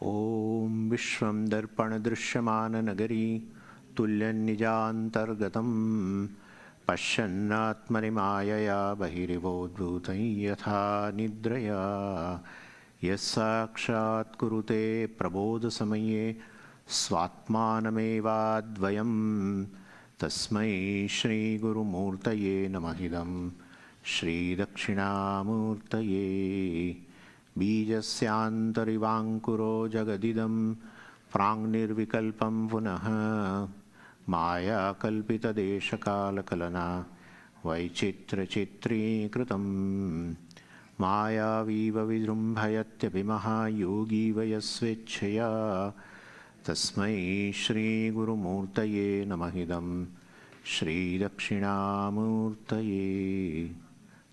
ॐ विश्वं दर्पणदृश्यमाननगरी तुल्यन्निजान्तर्गतं पश्यन्नात्मनि मायया बहिरिवोद्भूतं यथा निद्रया यस्साक्षात् कुरुते प्रबोधसमये स्वात्मानमेवाद्वयं तस्मै श्रीगुरुमूर्तये नमः श्रीदक्षिणामूर्तये बीजस्यान्तरिवाङ्कुरो जगदिदं प्राङ्निर्विकल्पं पुनः मायाकल्पितदेशकालकलना वैचित्र्यचित्रीकृतं मायावीव विजृम्भयत्यभिमहायोगी वयस्वेच्छया तस्मै श्रीगुरुमूर्तये नमः श्रीदक्षिणामूर्तये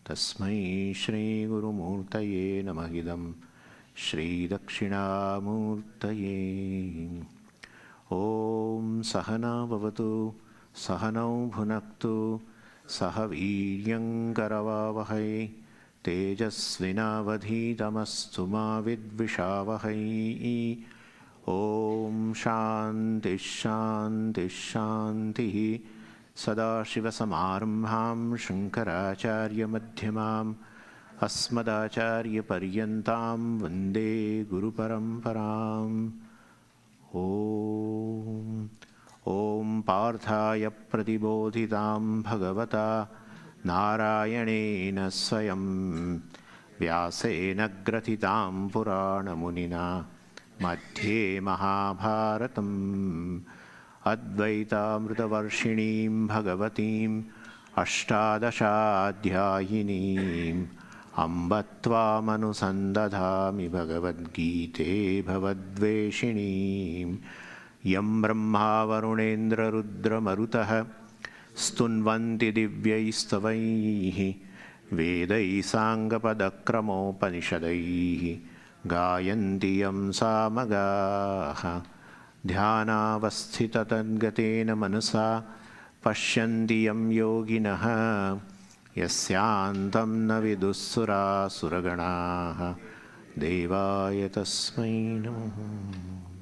तस्मै श्रीगुरुमूर्तये नमः श्रीदक्षिणामूर्तये ॐ सहना भवतु सहनौ भुनक्तु सह वीर्यङ्करवावहै तेजस्विनावधीतमस्तु मा विद्विषावहै ॐ शान्तिः शान्तिः शान्तिः सदाशिवसमारम्भां शङ्कराचार्यमध्यमाम् अस्मदाचार्यपर्यन्तां वन्दे गुरुपरम्पराम् ॐ पार्थाय प्रतिबोधितां भगवता नारायणेन स्वयं व्यासेन ग्रथितां पुराणमुनिना मध्ये महाभारतम् अद्वैतामृतवर्षिणीं भगवतीम् अष्टादशाध्यायिनीम् अम्ब त्वामनुसन्दधामि भगवद्गीते भवद्वेषिणीं यं ब्रह्मा वरुणेन्द्ररुद्रमरुतः स्तुन्वन्ति दिव्यैस्तवैः वेदैः साङ्गपदक्रमोपनिषदैः गायन्ति यं सामगाः ध्यानावस्थिततद्गतेन मनसा पश्यन्ति यं योगिनः यस्यान्तं न विदुःसुरासुरगणाः देवाय तस्मै नमः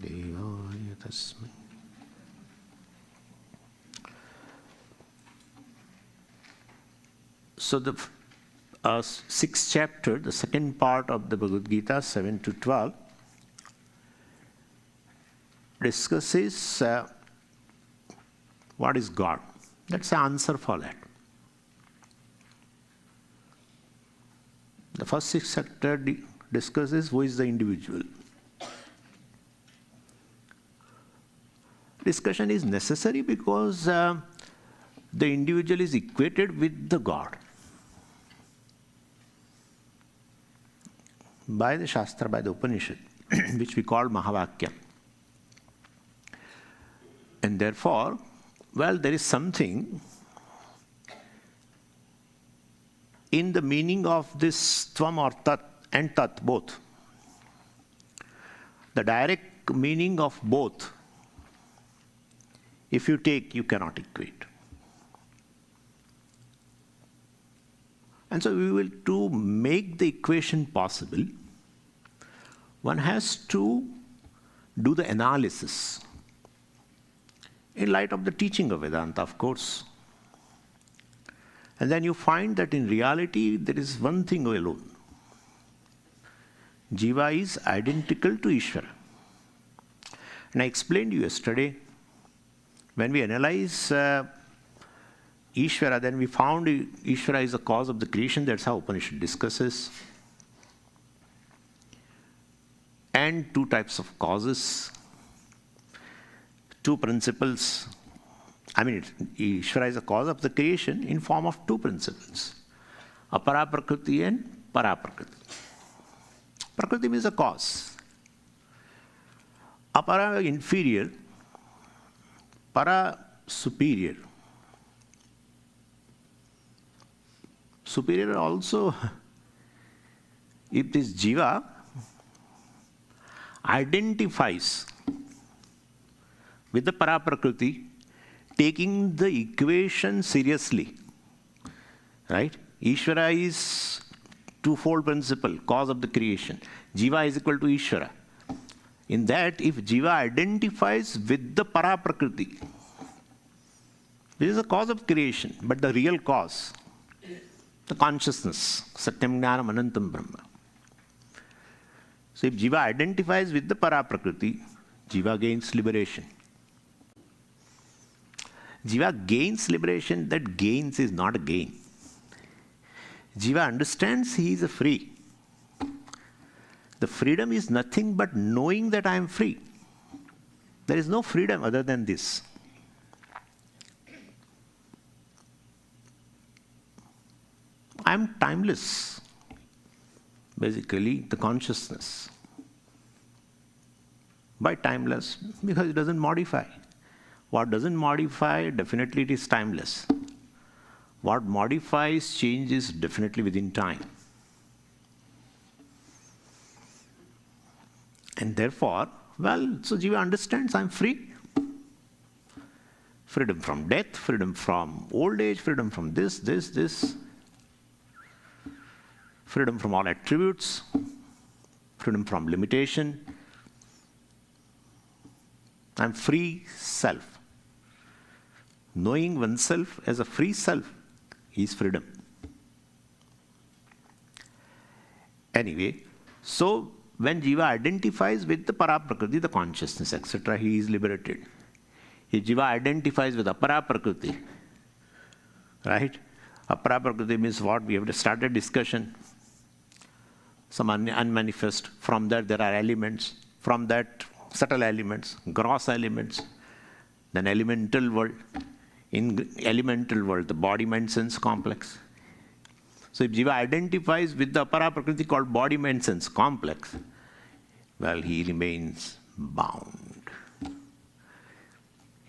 देवाय तस्मै। So the sixth chapter, the second part of the Bhagavad Gita, 7 to 12, discusses what is God. That's the answer for that. The first six chapter discusses who is the individual. Discussion is necessary because the individual is equated with the God by the Shastra, by the Upanishad, which we call Mahavakya. And therefore, well, there is something in the meaning of this Tvam or Tat and Tat, both. The direct meaning of both, if you take, you cannot equate. And so we will, to make the equation possible, one has to do the analysis in light of the teaching of Vedanta, of course. And then you find that in reality, there is one thing alone. Jiva is identical to Ishwara. And I explained to you yesterday, when we analyze Ishwara, then we found Ishwara is the cause of the creation. That's how Upanishad discusses. And two types of causes, two principles. I mean, Ishwara is the cause of the creation in form of two principles, Apara prakruti and para prakruti. Prakruti means a cause. Apara inferior, para superior. Superior also, if this Jiva identifies with the para prakruti, taking the equation seriously, right? Ishwara is twofold principle, cause of the creation. Jiva is equal to Ishwara. in that if Jiva identifies with the para prakriti, which is the cause of creation, but the real cause, the consciousness, Satyam Jnanam Anantam Brahma. So if Jiva identifies with the para prakriti, Jiva gains liberation. Jiva gains liberation, that gains is not a gain. Jiva understands he is a free. The freedom is nothing but knowing that I am free. There is no freedom other than this. I am timeless. Basically, the consciousness. Why timeless? Because it doesn't modify. What doesn't modify, definitely it is timeless. What modifies, changes definitely within time. And therefore, so Jiva understands I'm free. Freedom from death, freedom from old age, freedom from this. Freedom from all attributes, freedom from limitation. I'm free self. Knowing oneself as a free self is freedom. Anyway, so when Jiva identifies with the para prakriti, the consciousness, etc., he is liberated. If Jiva identifies with apara prakriti, right? Apara prakriti means what? We have started discussion. Some unmanifest. From that there are elements. From that subtle elements, gross elements, then elemental world. In elemental world, the body, mind, sense complex. So if Jiva identifies with the apara prakriti called body, mind, sense complex, well, he remains bound.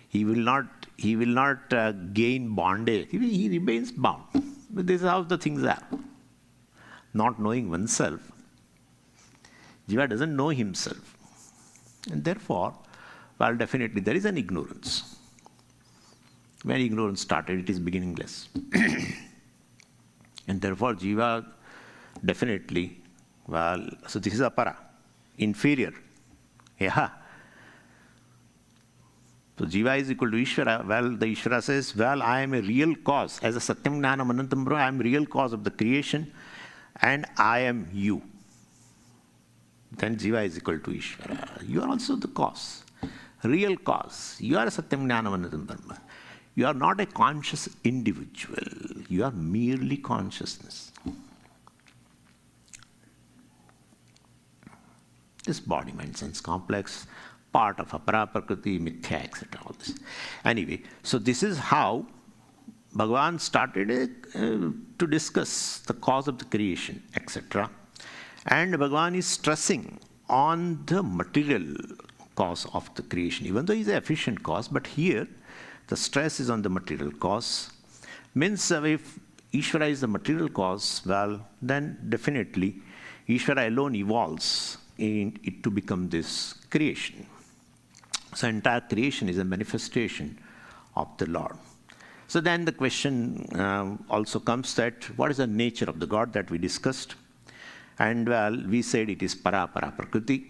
He will not gain bondage. He remains bound. But this is how the things are. Not knowing oneself, Jiva doesn't know himself. And therefore, well, definitely there is an ignorance. When ignorance started, it is beginningless. And therefore, Jiva definitely, so this is apara, inferior. Yeah. So Jiva is equal to Ishwara. The Ishwara says, I am a real cause. As a Satyam Jnanam Anantam Brahma, I am real cause of the creation, and I am you. Then Jiva is equal to Ishwara. You are also the cause, real cause. You are a Satyam Jnanam Anantam Brahma. You are not a conscious individual. You are merely consciousness. This body, mind, sense complex, part of apara prakriti, mithya, etc. All this. Anyway, so this is how Bhagavan started to discuss the cause of the creation, etc. And Bhagavan is stressing on the material cause of the creation, even though he is an efficient cause, but here the stress is on the material cause. Means if Ishwara is the material cause, then definitely Ishwara alone evolves in it to become this creation. So entire creation is a manifestation of the Lord. So then the question also comes that what is the nature of the God that we discussed? And we said it is para prakriti.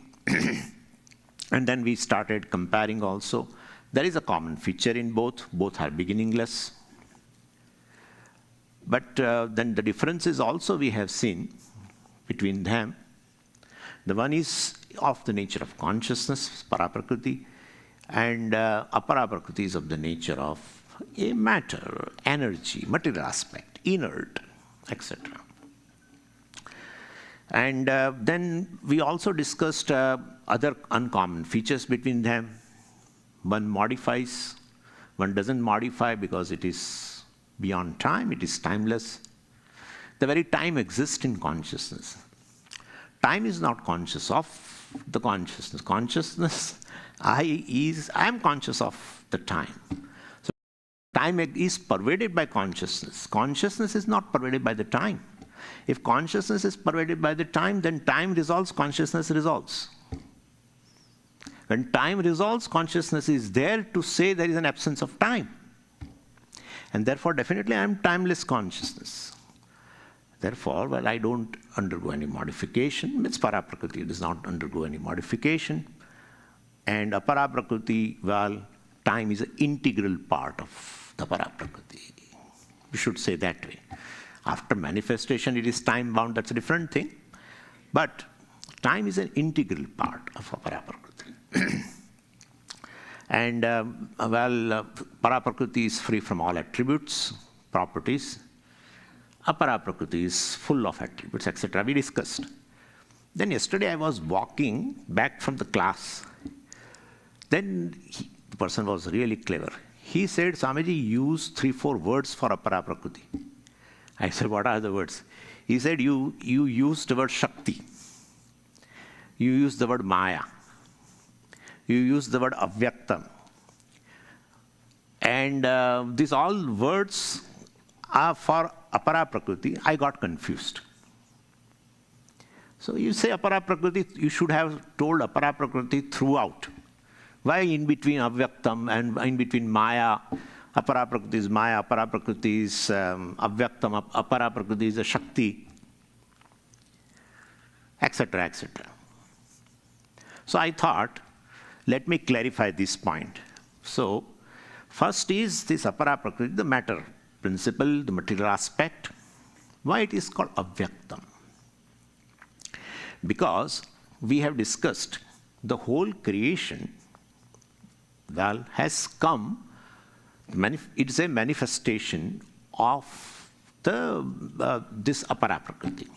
And then we started comparing also. There is a common feature in both. Both are beginningless. But then the differences also we have seen between them. The one is of the nature of consciousness, para prakriti, and apara prakriti is of the nature of a matter, energy, material aspect, inert, etc. And then we also discussed other uncommon features between them. One modifies, one doesn't modify because it is beyond time, it is timeless. The very time exists in consciousness. Time is not conscious of the consciousness. Consciousness, I am conscious of the time. So time is pervaded by consciousness. Consciousness is not pervaded by the time. If consciousness is pervaded by the time, then time resolves, consciousness resolves. When time resolves, consciousness is there to say there is an absence of time. And therefore, definitely I am timeless consciousness. Therefore, I don't undergo any modification. It's para prakriti, it does not undergo any modification. And Apara prakruti, well, time is an integral part of the Apara prakruti. We should say that way. After manifestation, it is time bound, that's a different thing. But time is an integral part of Apara prakriti. And Para prakriti is free from all attributes, properties. Apara prakriti is full of attributes, etc. We discussed. Then yesterday I was walking back from the class. Then the person was really clever. He said, Swamiji, use 3-4 words for Apara prakriti. I said, what are the words? He said, you used the word Shakti. You used the word Maya. You used the word Avyaktam. And these all words are for Apara prakriti. I got confused. So you say Apara prakriti, you should have told Apara prakriti throughout. Why in between Avyaktam and in between Maya? Apara prakriti is Maya, Apara prakriti is Avyaktam, Apara prakriti is a Shakti, etc., etc. So I thought, let me clarify this point. So first is this Apara prakriti, the matter principle, the material aspect. Why it is called Avyaktam? Because we have discussed the whole creation has come, it is a manifestation of this Apara prakriti.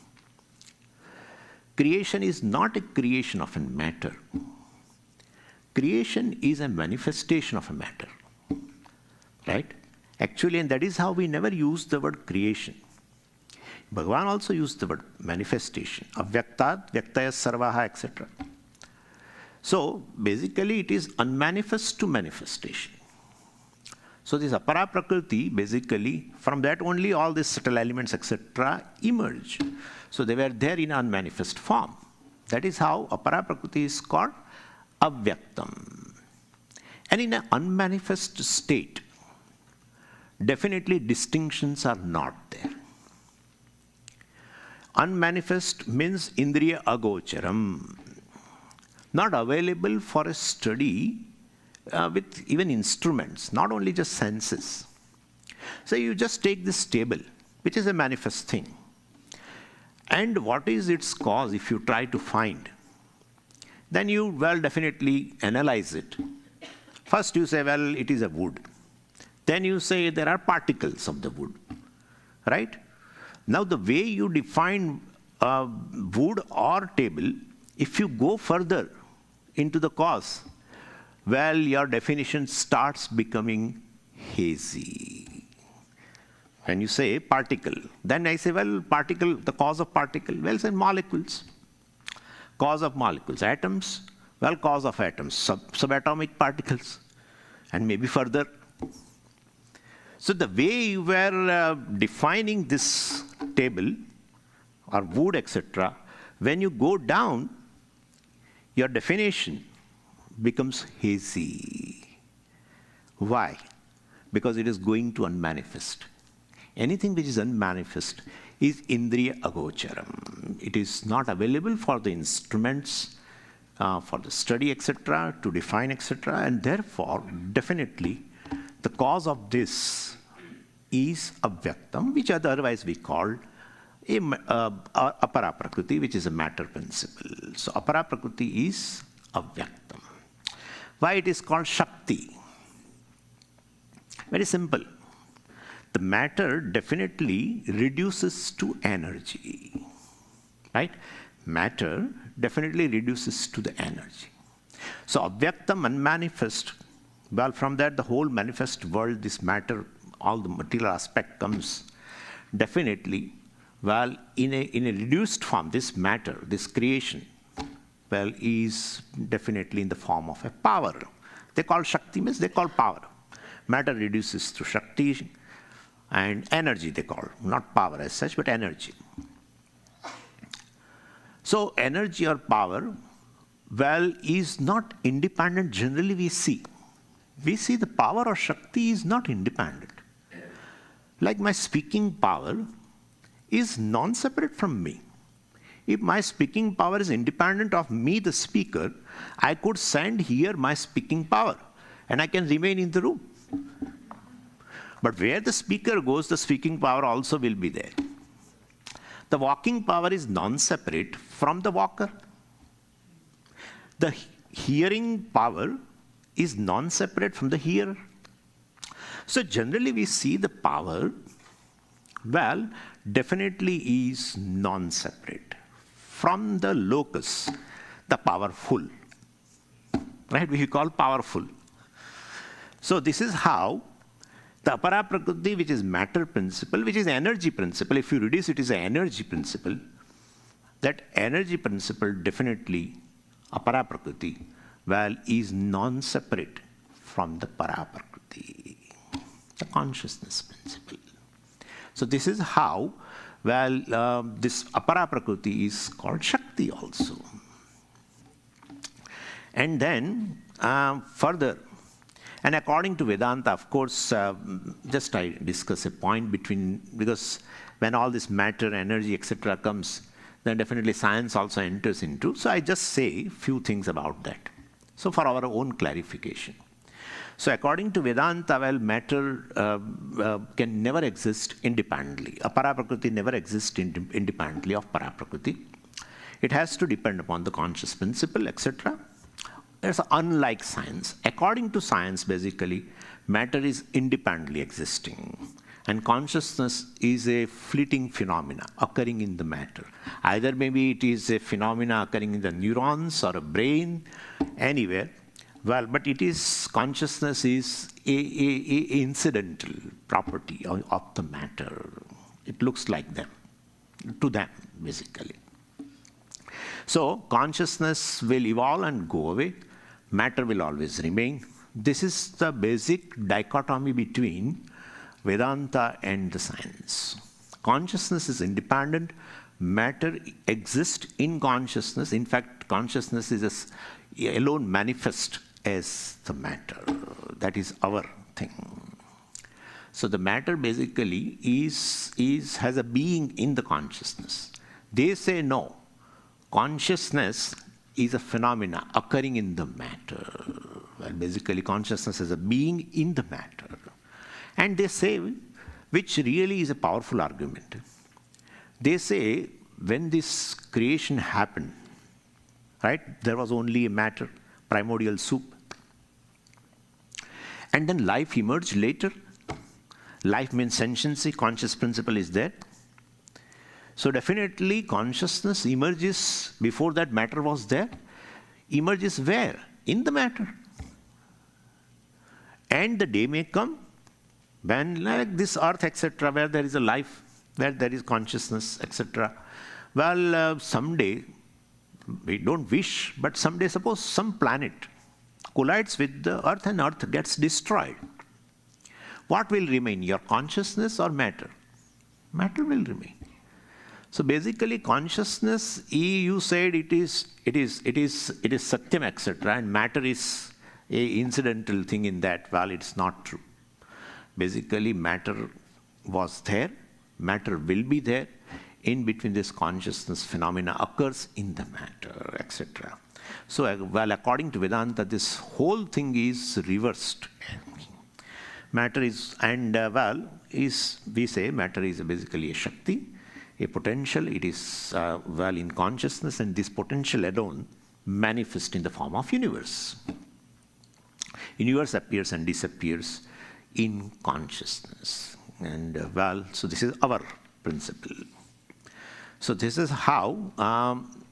Creation is not a creation of a matter. Creation is a manifestation of a matter. Right? Actually, and that is how we never use the word creation. Bhagavan also used the word manifestation. Avyaktat, Vyaktaya Sarvaha, etc. So, basically it is unmanifest to manifestation. So this Apara prakriti, basically, from that only all these subtle elements, etc. emerge. So they were there in unmanifest form. That is how Apara prakriti is called Avyaktam. And in an unmanifest state, definitely distinctions are not there. Unmanifest means Indriya Agocharam, not available for a study with even instruments, not only just senses. So you just take this table, which is a manifest thing. And what is its cause if you try to find? Then you, definitely analyze it. First you say, it is a wood. Then you say there are particles of the wood, right? Now the way you define wood or table, if you go further into the cause, your definition starts becoming hazy. When you say particle, then I say, particle, the cause of particle, say molecules. Cause of molecules, atoms, cause of atoms, subatomic particles, and maybe further. So the way you were defining this table or wood, etc., when you go down, your definition becomes hazy. Why? Because it is going to unmanifest. Anything which is unmanifest is Indriya Agocharam. It is not available for the instruments, for the study, etc., to define, etc., and therefore, definitely, the cause of this is Avyaktam, which otherwise we call Apara prakriti, which is a matter principle. So Apara prakriti is Avyaktam. Why it is called Shakti? Very simple. The matter definitely reduces to energy, right? Matter definitely reduces to the energy. So Avyaktam, unmanifest, from that the whole manifest world, this matter, all the material aspect comes. Definitely, in a reduced form, this matter, this creation, is definitely in the form of a power. They call Shakti, means they call power. Matter reduces to Shakti, and energy they call, not power as such, but energy. So energy or power, is not independent. Generally we see the power or Shakti is not independent. Like my speaking power is non-separate from me. If my speaking power is independent of me, the speaker, I could send here my speaking power and I can remain in the room. But where the speaker goes, the speaking power also will be there. The walking power is non-separate from the walker. The hearing power is non-separate from the hearer. So generally we see the power, well, definitely is non-separate from the locus, the powerful. Right? We call powerful. So this is how the Apara Prakriti, which is matter principle, which is energy principle, if you reduce it is an energy principle, that energy principle definitely, Apara Prakriti, well, is non-separate from the Para Prakriti, the consciousness principle. So this is how, well, this Apara Prakriti is called Shakti also. And then further, and according to Vedanta, of course, just I discuss a point between, because when all this matter, energy, etc. comes, then definitely science also enters into. So I just say a few things about that. So for our own clarification. So according to Vedanta, well, matter can never exist independently. Apara Prakriti never exists independently of Para Prakriti. It has to depend upon the conscious principle, etc. It's unlike science. According to science, basically, matter is independently existing. And consciousness is a fleeting phenomena occurring in the matter. Either maybe it is a phenomena occurring in the neurons or a brain, anywhere. Well, but it is, consciousness is a incidental property of the matter. It looks like them, to them, basically. So consciousness will evolve and go away. Matter will always remain. This is the basic dichotomy between Vedanta and the science. Consciousness is independent. Matter exists in consciousness. In fact, consciousness is alone manifest as the matter. That is our thing. So the matter basically has a being in the consciousness. They say no. Consciousness is a phenomena occurring in the matter. Well, basically consciousness is a being in the matter. And they say, which really is a powerful argument, they say when this creation happened, right, there was only a matter, primordial soup. And then life emerged later. Life means sentiency, conscious principle is there. So definitely consciousness emerges before that matter was there. Emerges where? In the matter. And the day may come when, like this earth, etc., where there is a life, where there is consciousness, etc. Well, someday, we don't wish, but someday suppose some planet collides with the earth and earth gets destroyed. What will remain, your consciousness or matter? Matter will remain. So basically consciousness, you said it is satyam, etc., and matter is a incidental thing in that. Well, it's not true. Basically matter was there, matter will be there. In between this consciousness phenomena occurs in the matter, etc. So, well, according to Vedanta, this whole thing is reversed. Matter is, and we say matter is basically a Shakti, a potential. It is, in consciousness, and this potential alone manifests in the form of universe. Universe appears and disappears in consciousness. And, so this is our principle. So this is how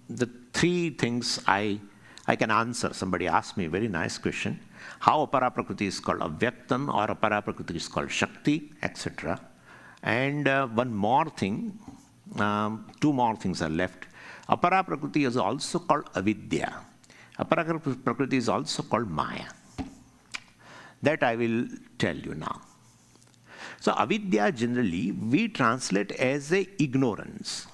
the three things I can answer. Somebody asked me a very nice question. How Apara Prakriti is called Avyaktam or Apara Prakriti is called Shakti, etc. And one more thing, two more things are left. Apara Prakriti is also called Avidya. Apara Prakriti is also called Maya. That I will tell you now. So Avidya generally we translate as a ignorance.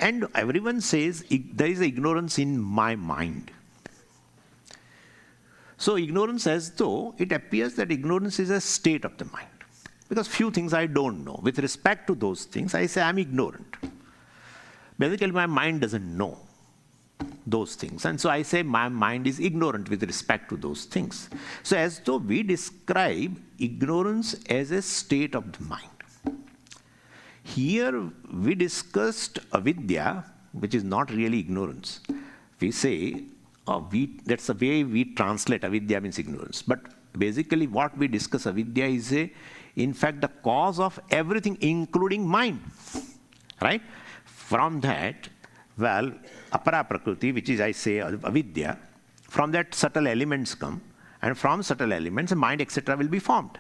And everyone says there is ignorance in my mind. So ignorance, as though it appears that ignorance is a state of the mind. Because few things I don't know. With respect to those things, I say I'm ignorant. Basically, my mind doesn't know those things. And so I say my mind is ignorant with respect to those things. So as though we describe ignorance as a state of the mind. Here we discussed avidya, which is not really ignorance. We say, that's the way we translate avidya means ignorance. But basically what we discuss avidya is in fact the cause of everything, including mind. Right? From that, well, apara prakruti, which is I say avidya, from that subtle elements come, and from subtle elements, mind, etc. will be formed.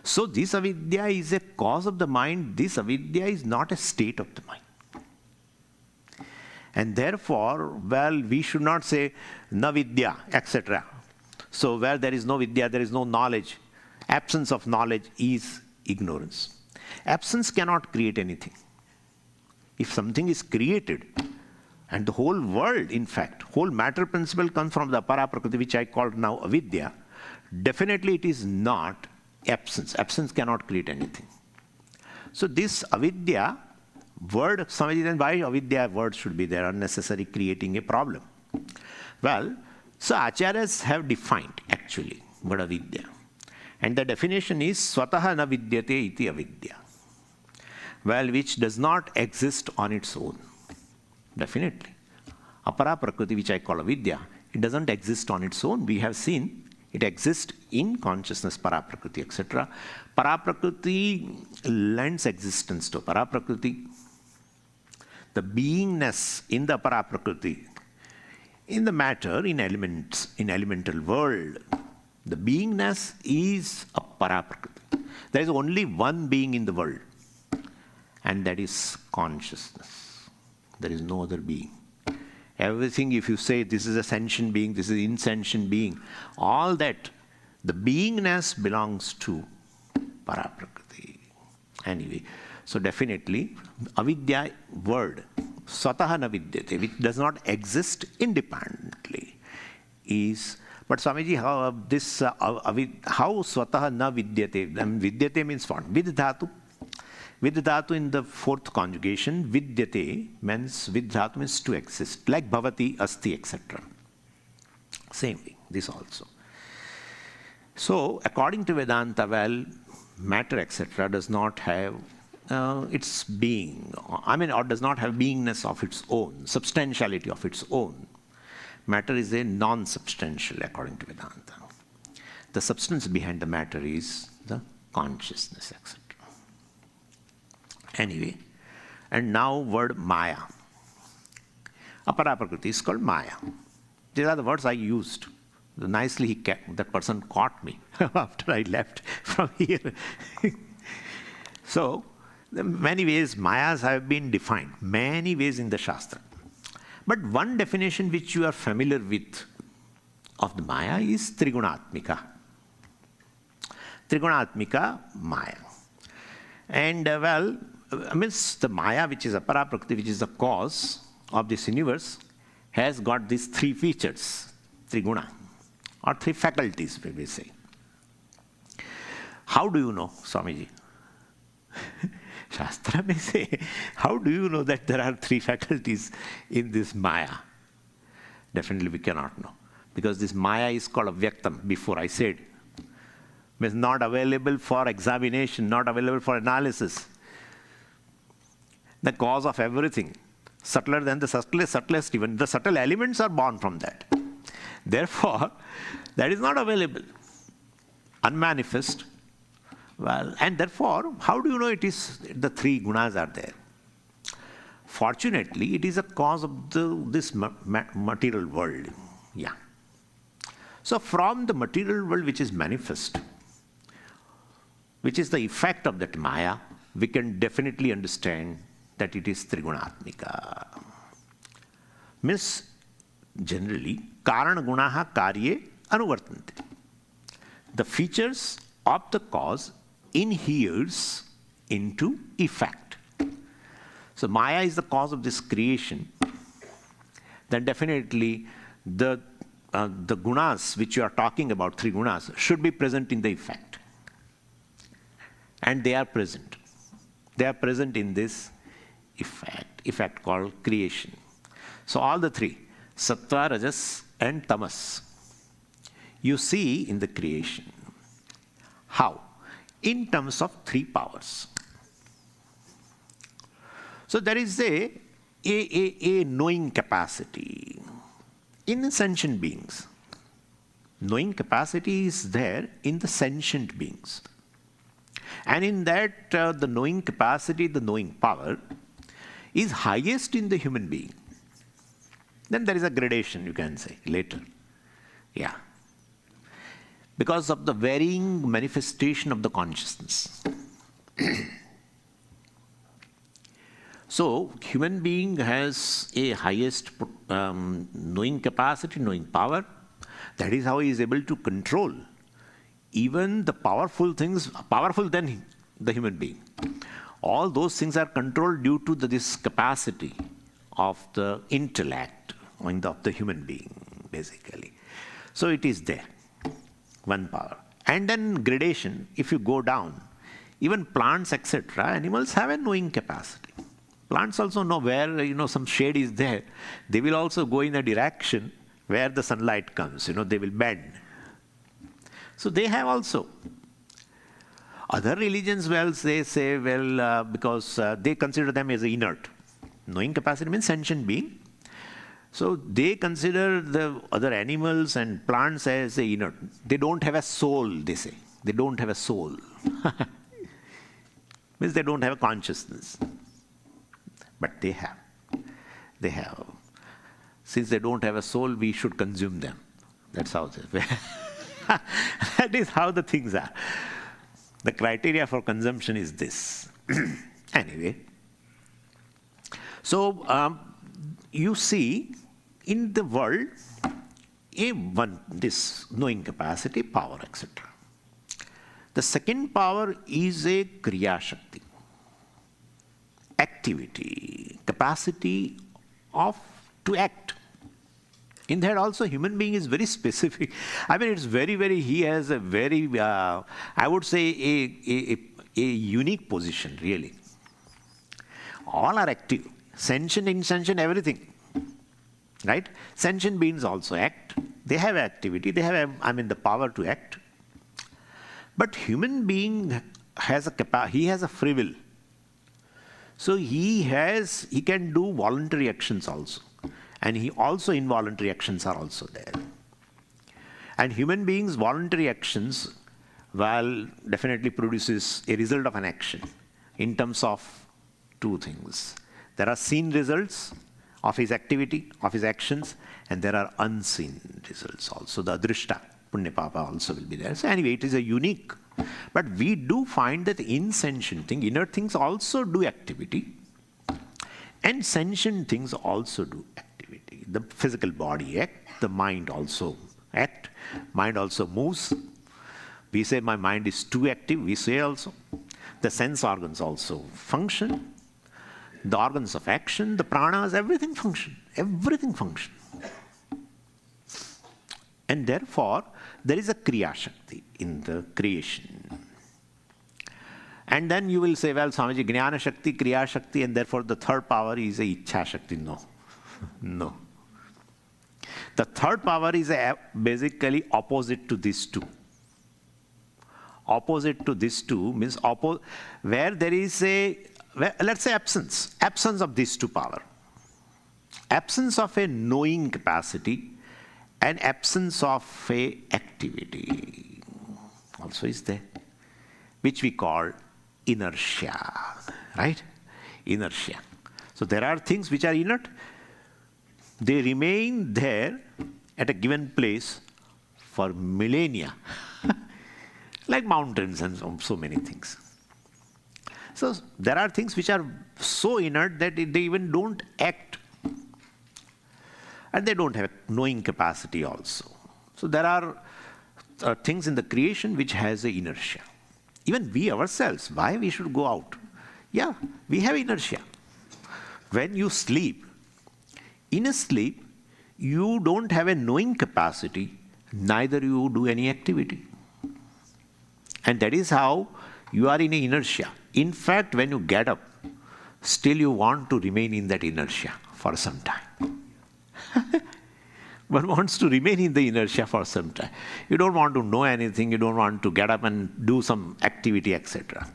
So this avidya is a cause of the mind. This avidya is not a state of the mind. And therefore, well, we should not say na vidya, etc. So where there is no vidya, there is no knowledge. Absence of knowledge is ignorance. Absence cannot create anything. If something is created, and the whole world, in fact, whole matter principle comes from the apara prakriti, which I call now avidya, definitely it is not absence. Absence cannot create anything. So this avidya word, Swamiji, then why avidya word should be there, unnecessary, creating a problem? Well, so acharyas have defined actually what avidya. And the definition is swataha na vidyate iti avidya. Well, which does not exist on its own. Definitely. Apara prakriti, which I call avidya, it doesn't exist on its own. We have seen it exists in consciousness, paraprakriti, etc. Paraprakriti lends existence to paraprakriti. The beingness in the paraprakriti, in the matter, in elements, in elemental world, the beingness is a paraprakriti. There is only one being in the world, and that is consciousness. There is no other being. Everything, if you say this is a sentient being, this is insentient being, all that, the beingness belongs to paraprakriti. Anyway, so definitely, avidya word, swataha na vidyate, which does not exist independently, is. But Swamiji, how this how swataha na vidyate? Vidyate means what? Vid dhatu. Vid dhatu in the fourth conjugation, vidyate means vid dhatu means to exist, like bhavati, asti, etc. Same thing, this also. So, according to Vedanta, well, matter, etc., does not have its being, or does not have beingness of its own, substantiality of its own. Matter is a non-substantial, according to Vedanta. The substance behind the matter is the consciousness, etc. Anyway, and now word Maya. Apara prakriti is called Maya. These are the words I used. Nicely that person caught me after I left from here. So, many ways Mayas have been defined, many ways in the Shastra. But one definition which you are familiar with of the Maya is Trigunatmika. Trigunatmika Maya. And well, means the Maya, which is Apara Prakriti, which is the cause of this universe, has got these three features, Triguna, or three faculties, we may say. How do you know, Swamiji? Shastra may say, how do you know that there are three faculties in this Maya? Definitely we cannot know. Because this Maya is called Avyaktam, before I said. Means not available for examination, not available for analysis. The cause of everything, subtler than the subtlest even. The subtle elements are born from that. Therefore, that is not available, unmanifest. Well, and therefore, how do you know it is the three gunas are there? Fortunately, it is a cause of this material world. Yeah. So from the material world which is manifest, which is the effect of that Maya, we can definitely understand that it is Trigunatmika. Means, generally, Karana Gunaha Karye Anuvartante. The features of the cause inheres into effect. So Maya is the cause of this creation. Then definitely the gunas which you are talking about, three gunas, should be present in the effect. And they are present. They are present in this effect. effect called creation. So all the three, sattva, rajas, and tamas, you see in the creation. How? In terms of three powers. So there is a knowing capacity in sentient beings. Knowing capacity is there in the sentient beings. And in that, the knowing capacity, the knowing power, is highest in the human being. Then there is a gradation, you can say, later. Yeah. Because of the varying manifestation of the consciousness. So, human being has a highest knowing capacity, knowing power. That is how he is able to control even the powerful things, powerful than the human being. All those things are controlled due to this capacity of the intellect of the human being, basically. So it is there, one power. And then gradation, if you go down, even plants, etc., animals have a knowing capacity. Plants also know where, some shade is there. They will also go in a direction where the sunlight comes, they will bend. So they have also. Other religions, they say, because they consider them as inert. Knowing capacity means sentient being. So they consider the other animals and plants as inert. They don't have a soul, they say. They don't have a soul. Means they don't have a consciousness. But they have. They have. Since they don't have a soul, we should consume them. That's how it is. That is how the things are. The criteria for consumption is this. Anyway. So, you see, in the world, this knowing capacity, power, etc. The second power is a Kriya Shakti. Activity, capacity to act. In that also, human being is very specific. I mean, it's he has a very, I would say, a unique position, really. All are active. Sentient, insentient, everything. Right? Sentient beings also act. They have activity. They have, the power to act. But human being has he has a free will. So he can do voluntary actions also. And involuntary actions are also there. And human beings' voluntary actions, definitely produces a result of an action in terms of two things. There are seen results of his activity, of his actions, and there are unseen results also. The adrishta, punya papa also will be there. So anyway, it is a unique. But we do find that insentient things, inert things also do activity. And sentient things also do activity. The physical body acts, the mind also acts, mind also moves. We say my mind is too active, we say also. The sense organs also function. The organs of action, the pranas, everything function. Everything function. And therefore, there is a Kriya Shakti in the creation. And then you will say, well, Swamiji, Jnana Shakti, Kriya Shakti, and therefore the third power is a Ichcha Shakti. No. No. The third power is basically opposite to these two. Opposite to these two means where there is let's say absence of these two power. Absence of a knowing capacity and absence of a activity also is there, which we call inertia, right? Inertia. So there are things which are inert. They remain there at a given place for millennia, like mountains and so many things. So there are things which are so inert that they even don't act. And they don't have a knowing capacity also. So there are things in the creation which has a inertia. Even we ourselves, why we should go out? Yeah, we have inertia. When you sleep, in a sleep, you don't have a knowing capacity, neither you do any activity. And that is how you are in inertia. In fact, when you get up, still you want to remain in that inertia for some time. One wants to remain in the inertia for some time. You don't want to know anything, you don't want to get up and do some activity, etc.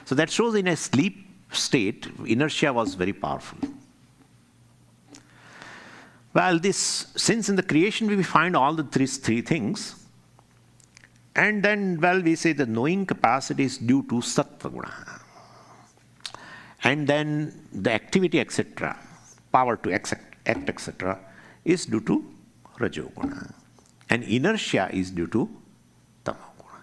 So that shows in a sleep state, inertia was very powerful. Well, since in the creation we find all the three things, and then, well, we say the knowing capacity is due to sattva guna. And then the activity, etc., power to act, etc., is due to rajoguna. And inertia is due to tamoguna.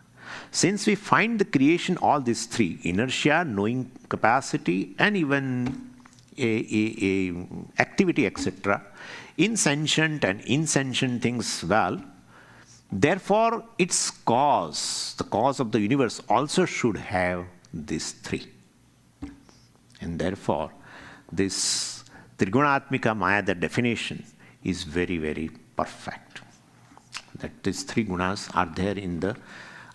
Since we find the creation, all these three, inertia, knowing capacity, and even a activity, etc., in sentient and insentient things, well, therefore its cause, the cause of the universe, also should have these three. And therefore, this Trigunatmika Maya, the definition, is very, very perfect. That these three gunas are there in the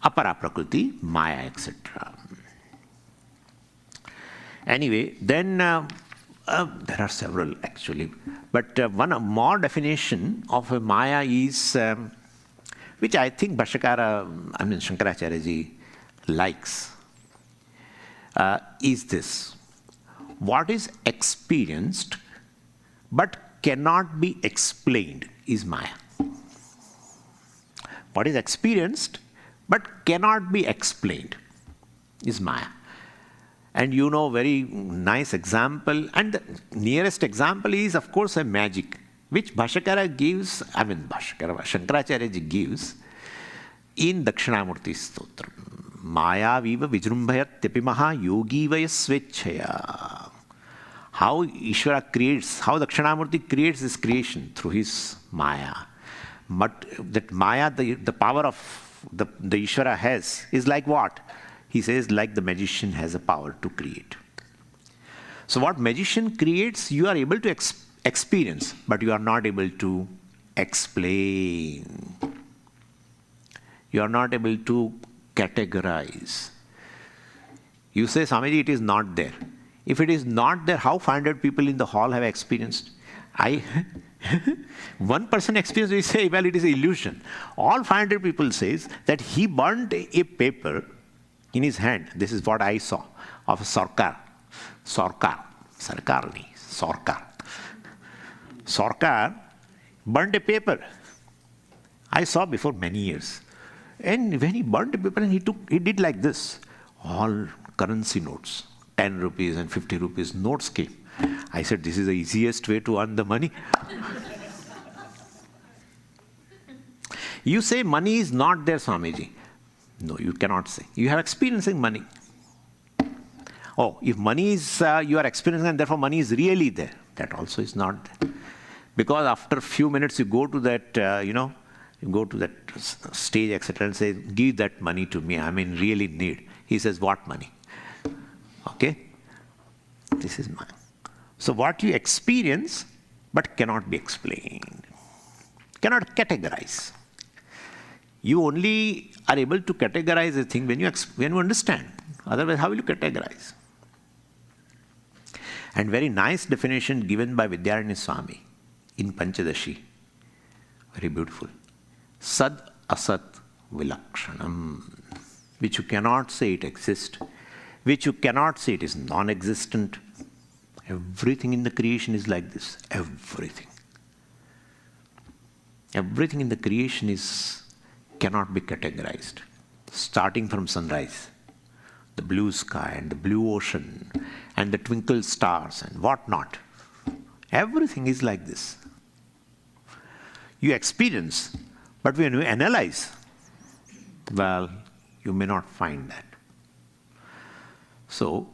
Apara prakruti, Maya, etc. Anyway, then there are several actually, but one more definition of a Maya is, which I think Shankaracharya ji likes, is this. What is experienced but cannot be explained is Maya. What is experienced but cannot be explained is Maya. And you know, very nice example, and the nearest example is, of course, a magic, which Bhashyakara gives, Shankaracharya ji gives in Dakshinamurti Stotram. Maya viva vijrumbhayat tepimaha yogi vaya svechaya. How Ishwara creates, how Dakshinamurti creates this creation through his Maya. But that Maya, the power of the Ishwara has, is like what? He says, like the magician has a power to create. So what magician creates, you are able to experience, but you are not able to explain. You are not able to categorize. You say, Swamiji, it is not there. If it is not there, how 500 people in the hall have experienced? One person experienced, we say, well, it is an illusion. All 500 people says that he burnt a paper in his hand. This is what I saw of a Sarkar. Sarkar burnt a paper. I saw before many years. And when he burnt a paper, and he did like this. All currency notes, 10 rupees and 50 rupees notes came. I said, this is the easiest way to earn the money. You say money is not there, Swamiji. No, you cannot say. You have experiencing money. Oh, if money is, you are experiencing and therefore money is really there, that also is not there. Because after a few minutes you go to that, you go to that stage, etc., and say, give that money to me, I'm in really need. He says, what money? Okay? This is mine. So what you experience, but cannot be explained, cannot categorize. You only are able to categorize a thing when you understand. Otherwise, how will you categorize? And very nice definition given by Vidyaranya Swami in Panchadashi. Very beautiful. Sad asat vilakshanam. Which you cannot say it exists. Which you cannot say it is non-existent. Everything in the creation is like this. Everything. Everything in the creation cannot be categorized. Starting from sunrise, the blue sky and the blue ocean and the twinkle stars and whatnot. Everything is like this. You experience, but when you analyze, well, you may not find that. So,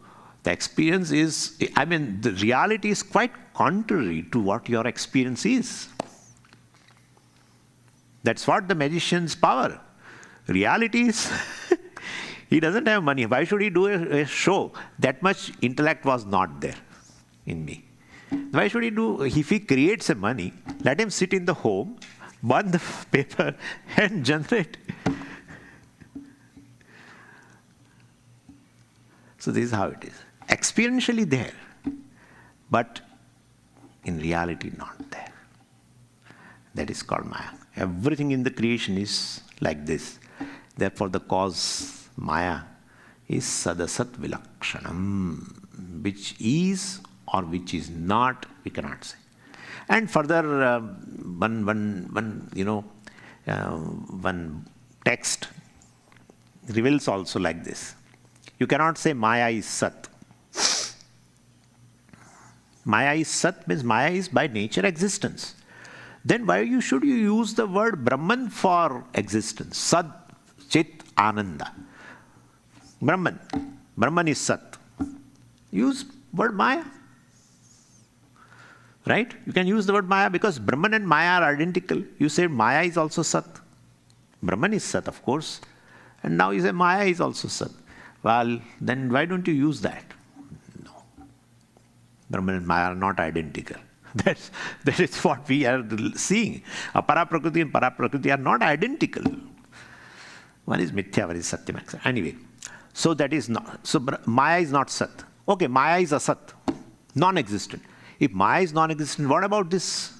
the experience is, the reality is quite contrary to what your experience is. That's what the magician's power. Reality is, he doesn't have money. Why should he do a show? That much intellect was not there in me. Why should he do, if he creates a money, let him sit in the home, burn the paper and generate. So this is how it is. experientially there, but in reality not there. That is called Maya. Everything in the creation is like this. Therefore the cause Maya is sadasat vilakshanam, which is or which is not, we cannot say. And further, one text reveals also like this. You cannot say Maya is Sat. Maya is Sat means Maya is by nature existence. Then why should you use the word Brahman for existence? Sat, Chit, Ananda. Brahman is Sat. Use word Maya. Right? You can use the word Maya because Brahman and Maya are identical. You say Maya is also Sat. Brahman is Sat, of course. And now you say Maya is also Sat. Well, then why don't you use that? No. Brahman and Maya are not identical. That is what we are seeing. Apara prakruti and para prakruti are not identical. One is mithya, one is satyam. Anyway, so that is not. So Maya is not Sat. Okay, Maya is Asat, non-existent. If Maya is non-existent, what about this?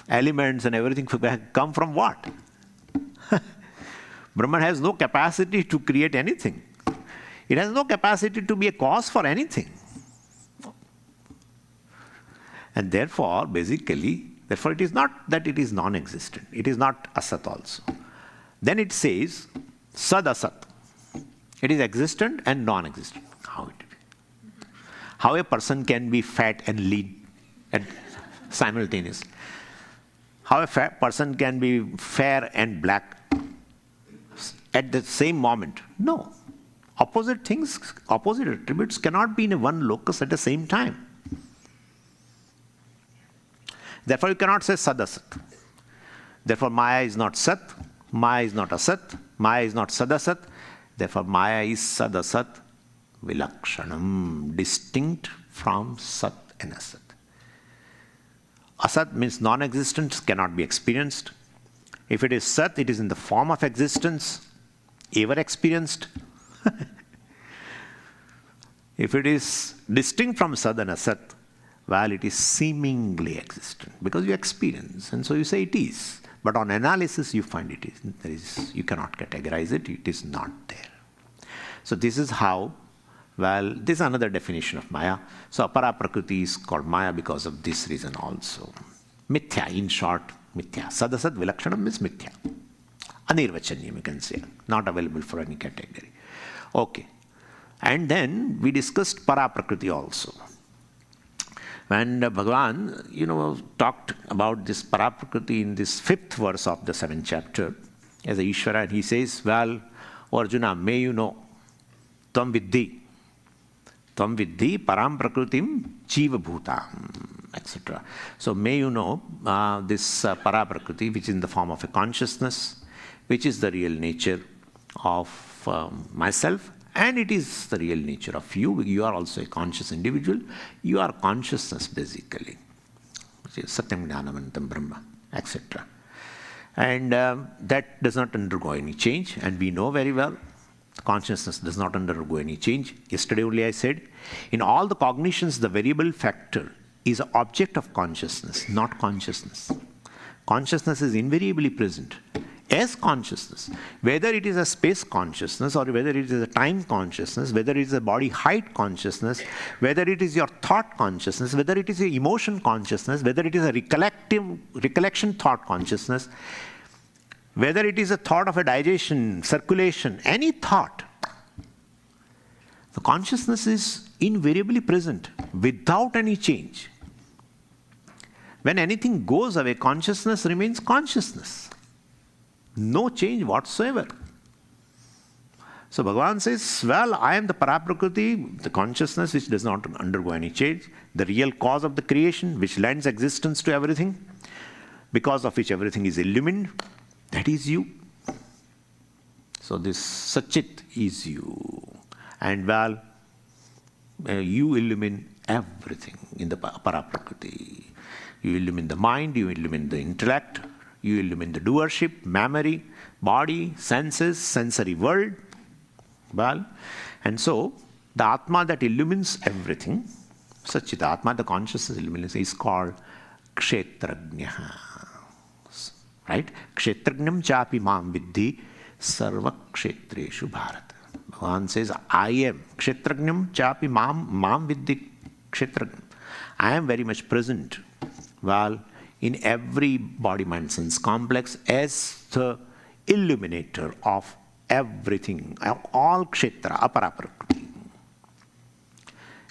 Elements and everything come from what? Brahman has no capacity to create anything. It has no capacity to be a cause for anything. And therefore, basically, it is not that it is non-existent. It is not Asat also. Then it says, Sad Asat. It is existent and non-existent. How it be? How a person can be fat and lean and simultaneous? How a person can be fair and black at the same moment? No. Opposite things, opposite attributes cannot be in one locus at the same time. Therefore, you cannot say Sad Asat. Therefore, Maya is not Sat, Maya is not Asat, Maya is not Sad Asat. Therefore, Maya is Sad Asat Vilakshanam, distinct from Sat and Asat. Asat means non-existence, cannot be experienced. If it is Sat, it is in the form of existence, ever experienced. If it is distinct from Sat and Asat, well, it is seemingly existent because you experience, and so you say it is. But on analysis, you find it is. You cannot categorize it. It is not there. So this is how. Well, this is another definition of Maya. So Apara prakruti is called Maya because of this reason also. Mithya, in short, Mithya. Sadasat vilakshanam means Mithya. Anirvachanyam, you can say. Not available for any category. Okay. And then we discussed Para prakruti also. And Bhagavan, talked about this Para prakruti in this 5th verse of the 7th chapter as a Ishwara. And he says, well, O Arjuna, may you know, Tvam Viddhi param prakrutim jiva bhutam, etc. So may you know this para prakruti, which is in the form of a consciousness, which is the real nature of myself, and it is the real nature of you. You are also a conscious individual. You are consciousness basically, which is satyam jnanavantam brahma, etc. And that does not undergo any change, and we know very well consciousness does not undergo any change. Yesterday only I said, in all the cognitions, the variable factor is an object of consciousness, not consciousness. Consciousness is invariably present as consciousness. Whether it is a space consciousness or whether it is a time consciousness, whether it is a body height consciousness, whether it is your thought consciousness, whether it is your emotion consciousness, whether it is a recollection thought consciousness, whether it is a thought of a digestion, circulation, any thought, the consciousness is invariably present without any change. When anything goes away, consciousness remains consciousness. No change whatsoever. So Bhagavan says, well, I am the Paraprakruti, the consciousness which does not undergo any change, the real cause of the creation, which lends existence to everything, because of which everything is illumined. That is you. So this Satchit is you. And well, you illumine everything in the Paraprakruti. You illumine the mind, you illumine the intellect, you illumine the doership, memory, body, senses, sensory world. Well, and so The Atma that illumines everything, Satchidatma, the consciousness illumines, is called Kshetrajna. Right? Kshetrajnam chapi mam viddhi sarva kshetreshu bharat. Bhagavan says, I am Kshetrajnam chapi mam viddhi kshetrajnam. I am very much present, well, in every body, mind, sense complex as the illuminator of everything, all kshetra, apara prakruti.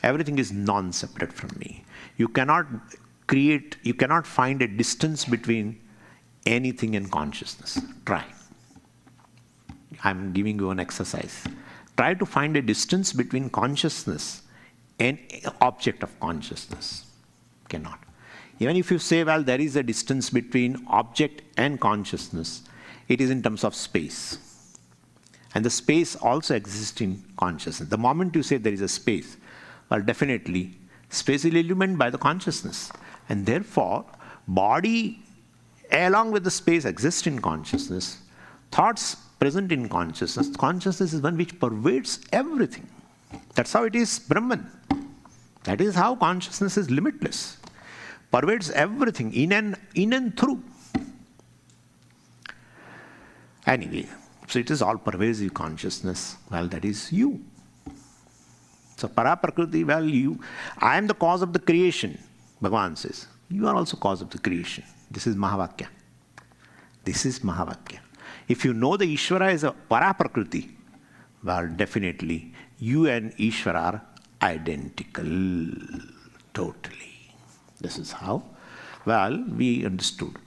Everything is non-separate from me. You cannot find a distance between anything and consciousness. Try. I'm giving you an exercise. Try to find a distance between consciousness and object of consciousness. Cannot. Even if you say, well, there is a distance between object and consciousness, it is in terms of space. And the space also exists in consciousness. The moment you say there is a space, well, definitely, space is illumined by the consciousness. And therefore, body along with the space exists in consciousness. Thoughts present in consciousness. Consciousness is one which pervades everything. That's how it is Brahman. That is how consciousness is limitless. Pervades everything in and through. Anyway, so it is all pervasive consciousness. Well, that is you. So para prakruti, well, I am the cause of the creation, Bhagavan says. You are also cause of the creation. This is Mahavakya. This is Mahavakya. If you know the Ishwara is a para prakruti, well, definitely you and Ishwara are identical. Totally. This is how, well, we understood.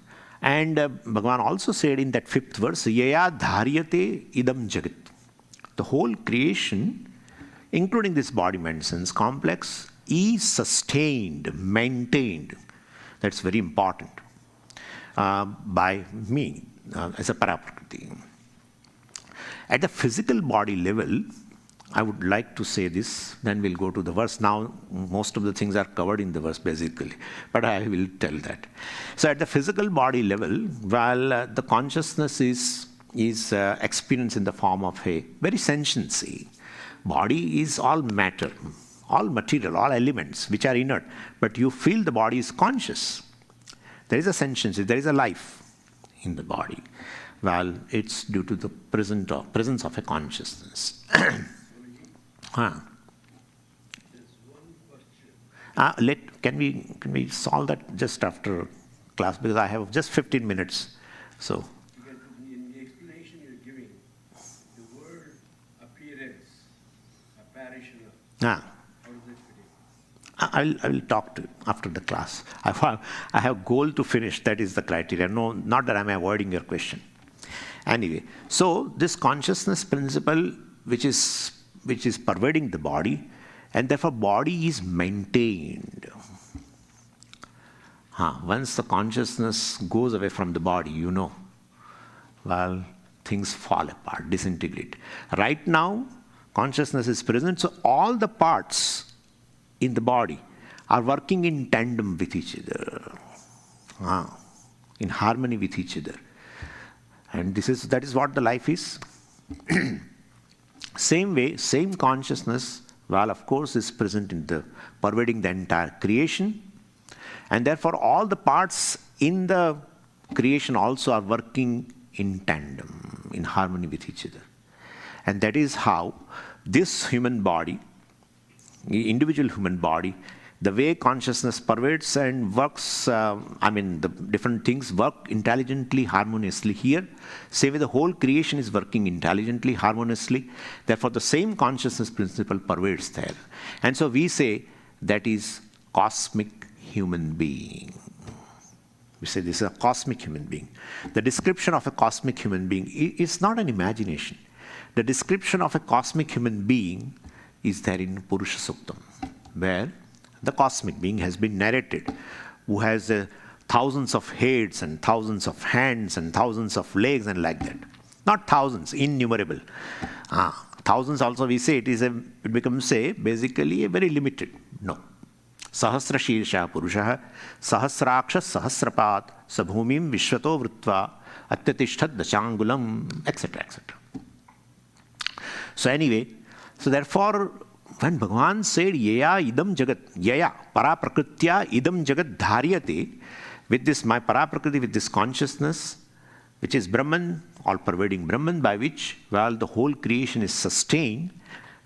And Bhagavan also said in that 5th verse, Yaya dharyate idam jagat. The whole creation, including this body, mind, sense complex, is sustained, maintained. That's very important. By me as a paraprakriti. At the physical body level, I would like to say this, then we'll go to the verse. Now, most of the things are covered in the verse basically, but I will tell that. So at the physical body level, well, the consciousness is experienced in the form of a very sentiency. Body is all matter, all material, all elements which are inert, but you feel the body is conscious. There is a sentiency, there is a life in the body. Well, it's due to the presence of a consciousness. Huh. Can we solve that just after class, because I have just 15 minutes. So. In the explanation you're giving, the word appearance, apparition, how does it fit in? I will talk to you after the class. I have goal to finish. That is the criteria. No, not that I'm avoiding your question. Anyway, so this consciousness principle, which is pervading the body, and therefore body is maintained. Once the consciousness goes away from the body, well, things fall apart, disintegrate. Right now, consciousness is present, so all the parts in the body are working in tandem with each other, in harmony with each other. And that is what the life is. Same way, same consciousness, well, of course, is present in pervading the entire creation. And therefore, all the parts in the creation also are working in tandem, in harmony with each other. And that is how this human body, the individual human body, the way consciousness pervades and works, the different things work intelligently, harmoniously here. Same way the whole creation is working intelligently, harmoniously. Therefore, the same consciousness principle pervades there. And so we say that is cosmic human being. We say this is a cosmic human being. The description of a cosmic human being is not an imagination. The description of a cosmic human being is there in Purusha Suktam, where the cosmic being has been narrated, who has thousands of heads and thousands of hands and thousands of legs and like that. Not thousands, innumerable. Thousands also we say it becomes basically a very limited. No. Sahasra Shirsha Purusha, Sahasraksha Sahasrapat, Sabhumim Vishwato Vrutva, Atyatishthad Dachangulam, etc. etc. So anyway, so therefore, when Bhagavan said, Yaya idam jagat, Yaya para prakrutya idam jagat dharyate, with this my para prakriti, with this consciousness, which is Brahman, all-pervading Brahman, by which, well, the whole creation is sustained,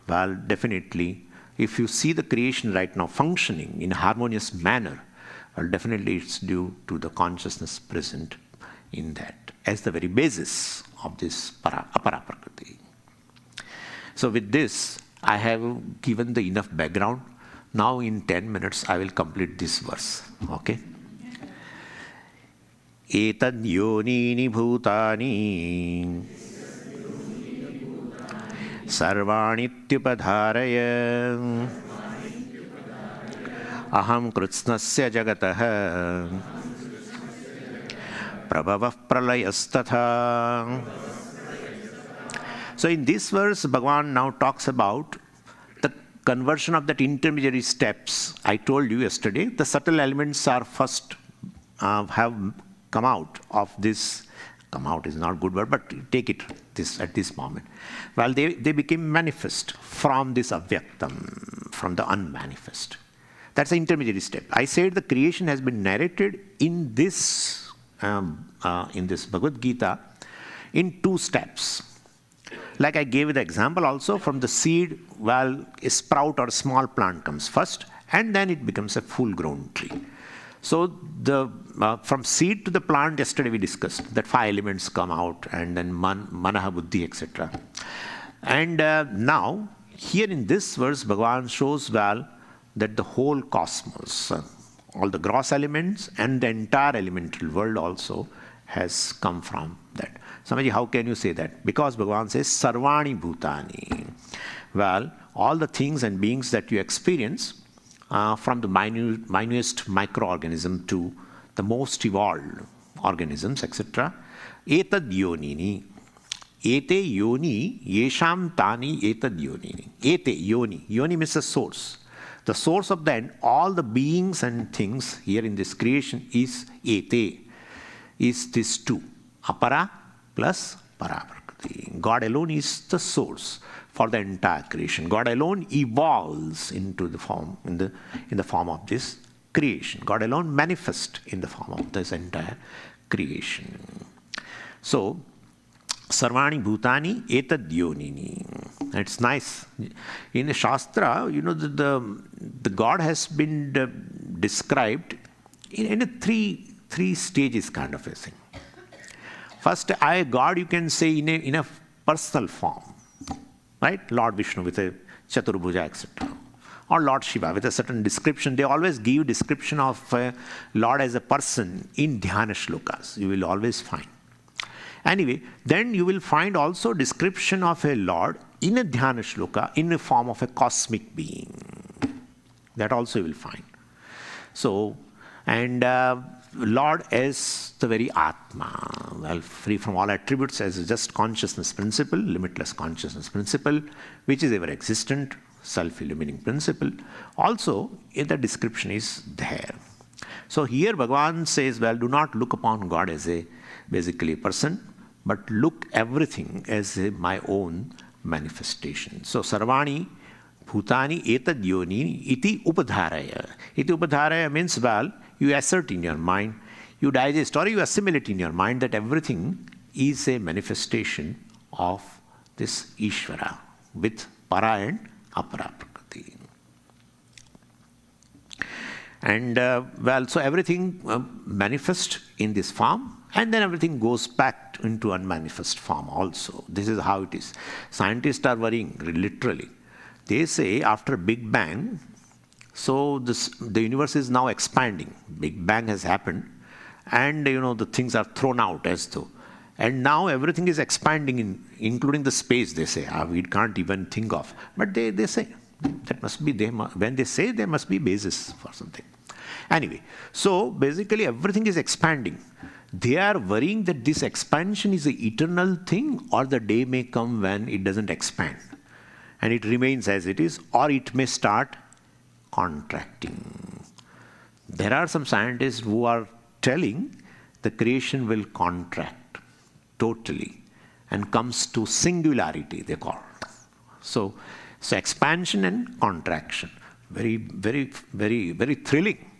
well, definitely, if you see the creation right now functioning in a harmonious manner, well, definitely it's due to the consciousness present in that, as the very basis of this Apara prakriti. So with this, I have given the enough background. Now in 10 minutes, I will complete this verse. Okay? Etad yonini bhutani sarvanityupadharaya aham krutsnasya jagatah prabhavah pralayasthatha. So in this verse, Bhagavan now talks about the conversion of that intermediary steps. I told you yesterday, the subtle elements are first have come out of this. Come out is not a good word, but take it at this moment. Well, they became manifest from this avyaktam, from the unmanifest. That's the intermediary step. I said the creation has been narrated in this Bhagavad Gita in 2 steps. Like I gave the example also, from the seed, well, a sprout or a small plant comes first, and then it becomes a full-grown tree. So from seed to the plant, yesterday we discussed that 5 elements come out, and then manaha, buddhi, etc. And now, here in this verse, Bhagavan shows, well, that the whole cosmos, all the gross elements and the entire elemental world also has come from that. Swamiji, how can you say that? Because Bhagavan says, Sarvani Bhutani. Well, all the things and beings that you experience, from the minutest microorganism to the most evolved organisms, etc. Etad yonini. Ete yoni, yesham tani etad yonini. Ete yoni. Yoni means the source. The source of all the beings and things here in this creation is ete, is this 2. Apara plus para prakriti. God alone is the source for the entire creation. God alone evolves into the form, in the form of this creation. God alone manifests in the form of this entire creation. So, Sarvani Bhutani Etad Yonini. It's nice. In the Shastra, the God has been described in a three stages kind of a thing. First, God you can say in a personal form. Right? Lord Vishnu with a Chaturbhuja, etc. Or Lord Shiva with a certain description. They always give description of Lord as a person in Dhyana shlokas. You will always find. Anyway, then you will find also description of a Lord in a Dhyana shloka in the form of a cosmic being. That also you will find. So, and Lord as the very Atma, well, free from all attributes, as just consciousness principle, limitless consciousness principle, which is ever existent, self-illumining principle. Also, the description is there. So here Bhagavan says, well, do not look upon God as basically a person, but look everything as my own manifestation. So Sarvani Bhutani Etad Yoni Iti Upadharaya. Iti Upadharaya means, well, you assert in your mind, you digest or you assimilate in your mind that everything is a manifestation of this Ishwara with para and apara prakriti. And well, so everything manifests in this form, and then everything goes back into unmanifest form also. This is how it is. Scientists are worrying, literally. They say after Big Bang, so the universe is now expanding. Big Bang has happened, and the things are thrown out as though. And now everything is expanding, including the space, they say. We can't even think of. But they say, that must be, when they say, there must be basis for something. Anyway, so basically everything is expanding. They are worrying that this expansion is an eternal thing, or the day may come when it doesn't expand and it remains as it is, or it may start contracting. There are some scientists who are telling the creation will contract totally and comes to singularity, they call it. So So expansion and contraction. Very, very, very, very thrilling.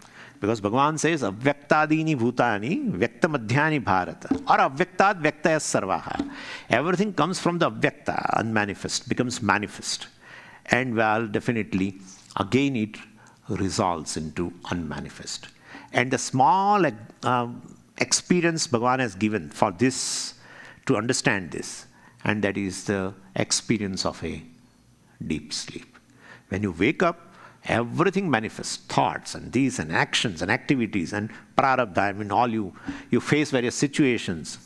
Because Bhagavan says, Avyaktadini bhutani vyaktamadhyani bharata. Or avyaktad vyaktayas sarvaha. Everything comes from the avyakta, unmanifest, becomes manifest. And well, definitely, again it resolves into unmanifest. And the small experience Bhagavan has given for this, to understand this, and that is the experience of a deep sleep. When you wake up, everything manifests, thoughts and these and actions and activities and prarabdha, I mean all you face various situations,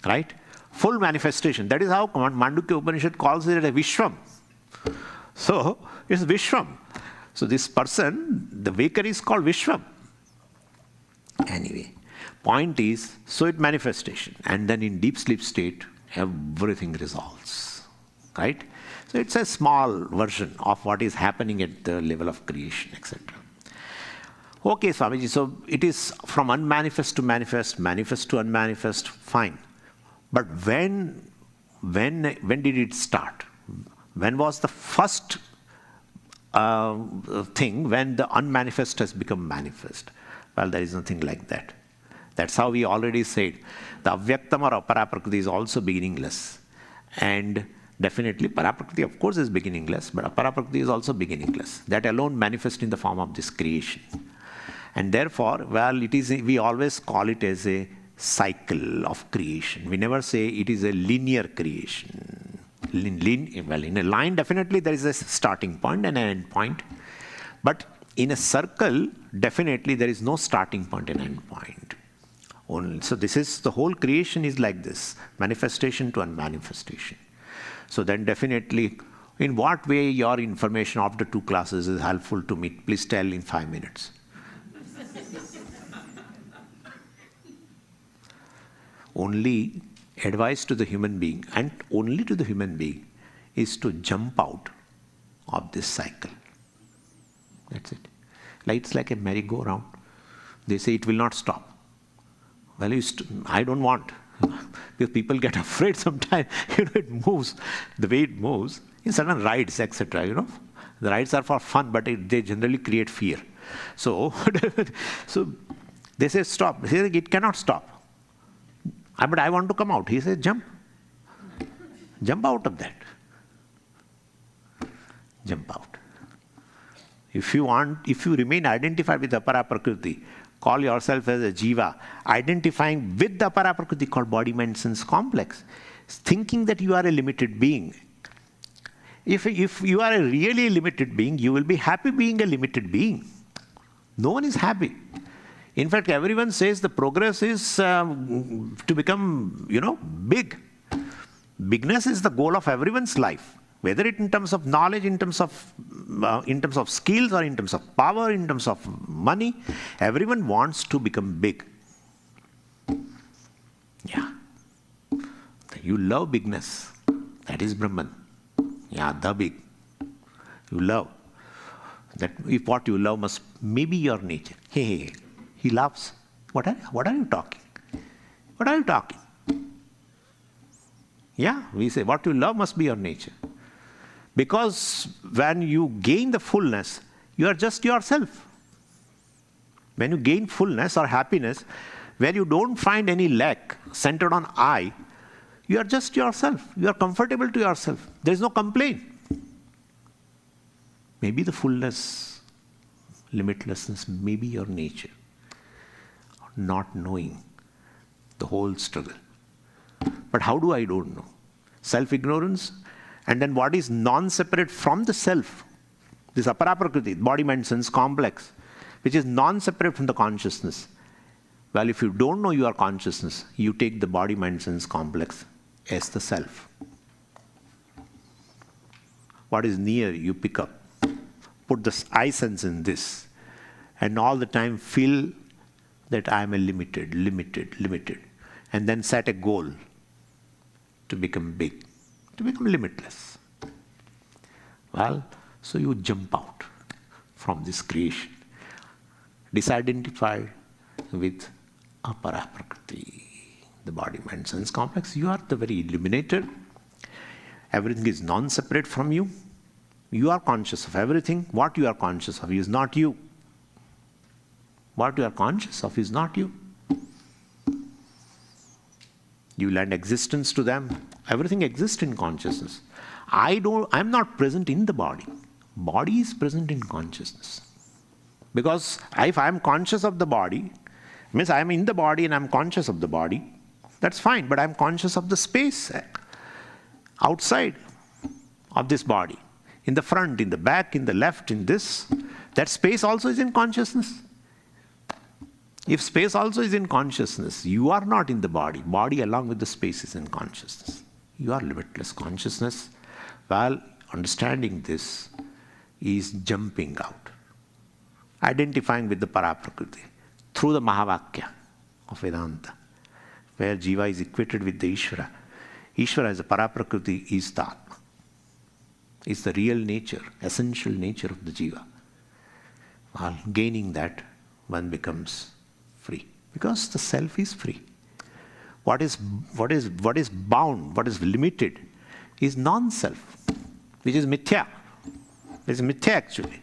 right? Full manifestation. That is how Mandukya Upanishad calls it a Vishwam. So, it's Vishwam. So this person, the waker is called Vishwam. Anyway, point is, so it manifestation. And then in deep sleep state, everything resolves, right? So it's a small version of what is happening at the level of creation, etc. Okay, Swamiji, so it is from unmanifest to manifest, manifest to unmanifest, fine. But when did it start? When was the first thing when the unmanifest has become manifest? Well, there is nothing like that. That's how we already said. The avyaktam or apara prakruti is also beginningless. And definitely, Paraprakriti, of course, is beginningless, but Aparaprakriti is also beginningless. That alone manifests in the form of this creation. And therefore, well, it is, we always call it as a cycle of creation. We never say it is a linear creation. Well, in a line, definitely there is a starting point and an end point. But in a circle, definitely there is no starting point and end point. Only, so this is, the whole creation is like this, manifestation to unmanifestation. So then definitely, in what way your information after 2 classes is helpful to me? Please tell in 5 minutes. Only advice to the human being, and only to the human being, is to jump out of this cycle. That's it. It's like a merry-go-round. They say it will not stop. Well, I don't want. Because people get afraid sometimes, it moves, the way it moves, in certain rides, etc., The rides are for fun, but they generally create fear. So, so they say, stop. They say, it cannot stop. But I want to come out. He says, jump. Jump out of that. Jump out. If you remain identified with Apara Prakriti, call yourself as a Jiva, identifying with the Apara Prakriti called body, mind, sense complex, thinking that you are a limited being. If you are a really limited being, you will be happy being a limited being. No one is happy. In fact, everyone says the progress is to become, big. Bigness is the goal of everyone's life. Whether it in terms of knowledge, in terms of skills, or in terms of power, in terms of money, everyone wants to become big. Yeah. You love bigness. That is Brahman. Yeah, the big. You love. That if what you love must maybe your nature. Hey, he loves. What are you talking? What are you talking? Yeah, we say what you love must be your nature. Because when you gain the fullness, you are just yourself. When you gain fullness or happiness, where you don't find any lack centered on I, you are just yourself. You are comfortable to yourself. There is no complaint. Maybe the fullness, limitlessness may be your nature. Not knowing the whole struggle. But how do I don't know? Self-ignorance. And then what is non-separate from the self? This Apara Prakriti, body, mind, sense complex, which is non-separate from the consciousness. Well, if you don't know your consciousness, you take the body, mind, sense complex as the self. What is near, you pick up. Put the I sense in this. And all the time feel that I am a limited. And then set a goal to become big, to become limitless. Well, so you jump out from this creation, disidentified with Apara Prakriti, the body, mind, sense complex. You are the very illuminated. Everything is non-separate from you. You are conscious of everything. What you are conscious of is not you. What you are conscious of is not you. You lend existence to them. Everything exists in consciousness. I'm not present in the body. Body is present in consciousness. Because if I am conscious of the body, means I am in the body and I am conscious of the body, that's fine, but I am conscious of the space outside of this body. In the front, in the back, in the left, in this. That space also is in consciousness. If space also is in consciousness, you are not in the body. Body along with the space is in consciousness. You are limitless consciousness. Well, understanding this is jumping out, identifying with the prakruti through the Mahavakya of Vedanta, where Jiva is equated with the Ishwara. Ishwara as a prakruti is the Atma. It's the real nature, essential nature of the Jiva. While gaining that, one becomes free, because the self is free. What is bound, what is limited, is non-self, which is mithya. It is mithya actually,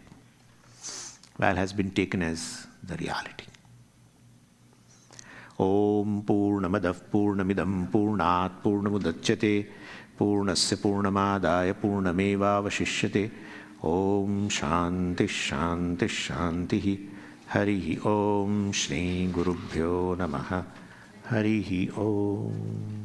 while has been taken as the reality. Om Purnamadav Purnamidam Purnat Purnamudachyate Purnasya Purnamadaya Purnameva Vashishyate. Om Shanti Shanti Shanti. Harihi Om Shri Gurubhyo Namaha. Harihi Om.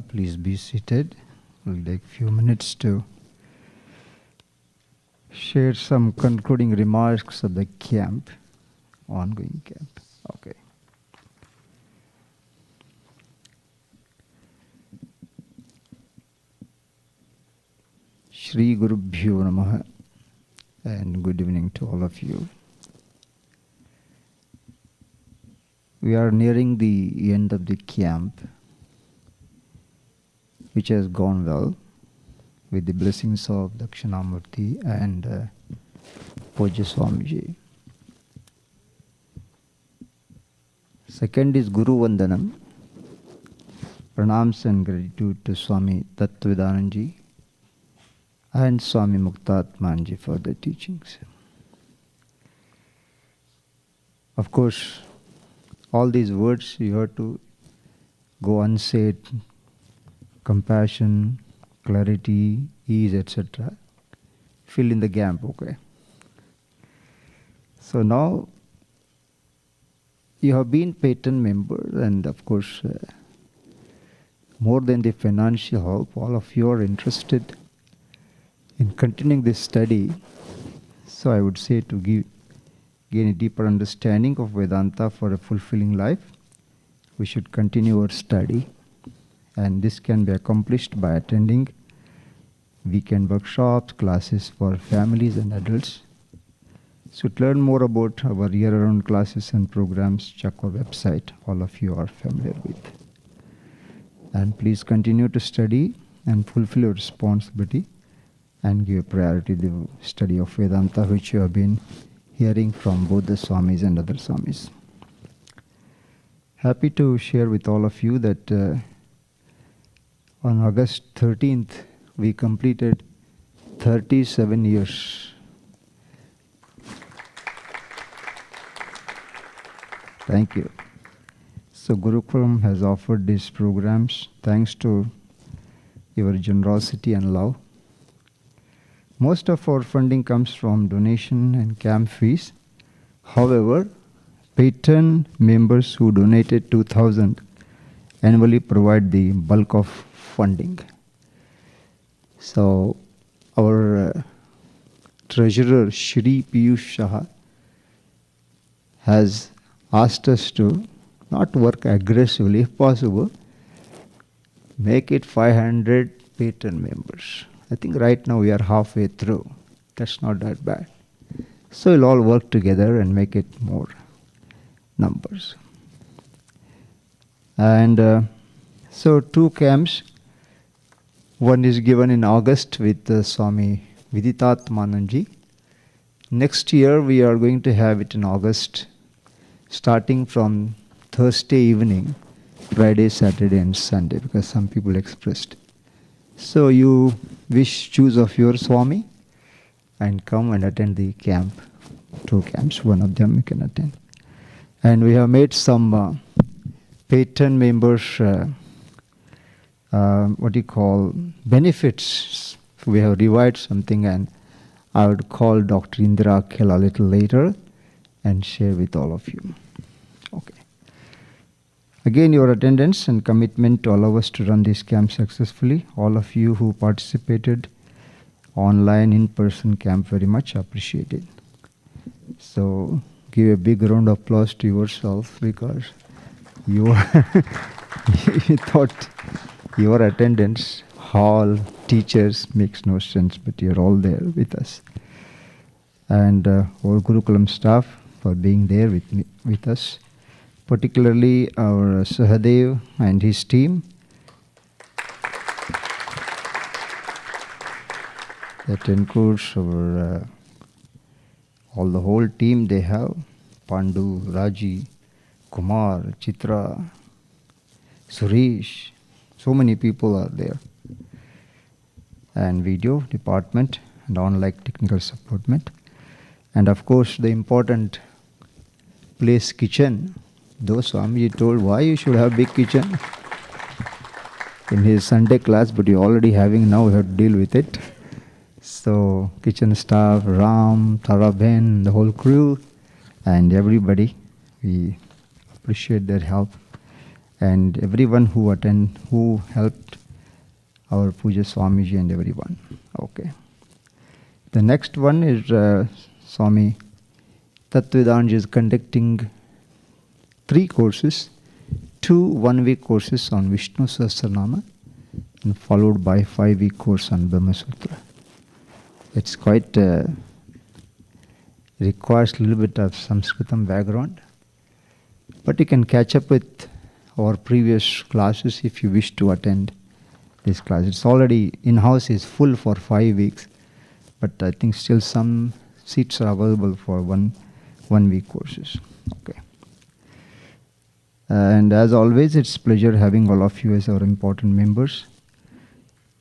Please be seated. We'll take a few minutes to share some concluding remarks of the camp, ongoing camp. Okay. Shri Gurubhyo Namaha, and good evening to all of you. We are nearing the end of the camp, which has gone well with the blessings of Dakshinamurti and Pujya Swamiji. Second is Guru Vandanam. Pranams and gratitude to Swami Tattvadananji and Swami Muktatmananda for the teachings. Of course, all these words you have to go unsaid. Compassion, clarity, ease, etc. Fill in the gap, okay? So now you have been patent member, and of course, more than the financial help, all of you are interested in continuing this study. So I would say to gain a deeper understanding of Vedanta for a fulfilling life, we should continue our study. And this can be accomplished by attending weekend workshops, classes for families and adults. So to learn more about our year-round classes and programs, check our website, all of you are familiar with. And please continue to study and fulfill your responsibility and give priority to the study of Vedanta, which you have been hearing from both the Swamis and other Swamis. Happy to share with all of you that on August 13th, we completed 37 years. Thank you. So Gurukulam has offered these programs thanks to your generosity and love. Most of our funding comes from donation and camp fees. However, patent members who donated 2,000 annually provide the bulk of funding. So our treasurer Shri Piyush Shah has asked us to not work aggressively, if possible, make it 500 patent members. I think right now we are halfway through. That's not that bad. So we'll all work together and make it more numbers. And so 2 camps. One is given in August with Swami Muktatmananda. Next year we are going to have it in August, starting from Thursday evening, Friday, Saturday and Sunday, because some people expressed. So you choose of your Swami and come and attend the camp. 2 camps, one of them you can attend. And we have made some patron members, benefits. We have revised something, and I would call Dr. Indira Akhil a little later and share with all of you. Okay. Again, your attendance and commitment to allow us to run this camp successfully. All of you who participated online, in-person camp, very much appreciated. So give a big round of applause to yourself, because you thought your attendance, hall, teachers makes no sense, but you're all there with us. And all Gurukulam staff for being there with us, particularly our Sahadev and his team. That includes our all the whole team they have, Pandu, Raji, Kumar, Chitra, Suresh, so many people are there. And video department and online technical support. And of course the important place, kitchen. Though Swamiji told why you should have big kitchen in his Sunday class, but you're already having now, we have to deal with it. So kitchen staff, Ram, Taraben, the whole crew and everybody, we appreciate their help. And everyone who helped our Puja Swamiji and everyone. Okay. The next one is Swami Tattvedanta is conducting 3 courses, 2 one-week courses on Vishnu Sahasranama and followed by 5-week course on Brahma Sutra. It's quite requires a little bit of Sanskritam background, but you can catch up with our previous classes if you wish to attend this class. It's already in-house is full for 5 weeks, but I think still some seats are available for one week courses. Okay. And as always, it's pleasure having all of you as our important members.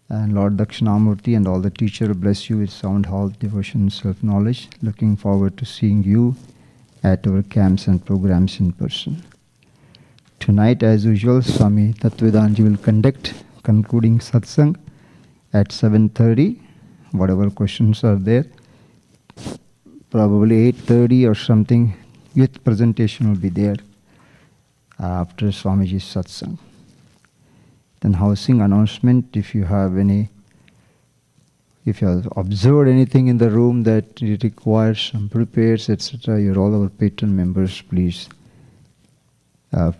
And Lord Dakshinamurti and all the teacher bless you with sound health, devotion, self-knowledge. Looking forward to seeing you at our camps and programs in person. Tonight, as usual, Swami Tattvedanta will conduct concluding satsang at 7:30. Whatever questions are there, probably 8:30 or something, youth presentation will be there after Swamiji's satsang. Then housing announcement, if you have observed anything in the room that it requires some repairs, etc., you're all our patron members, please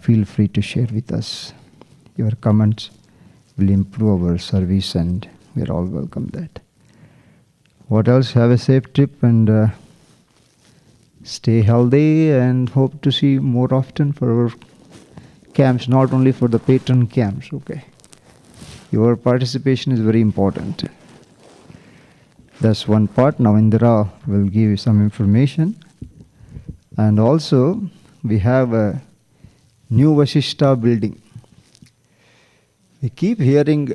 feel free to share with us. Your comments will improve our service and we're all welcome that. What else? Have a safe trip and stay healthy, and hope to see more often for our camps, not only for the patron camps, okay? Your participation is very important. That's one part. Now Indira will give you some information. And also, we have a new Vasishta building. We keep hearing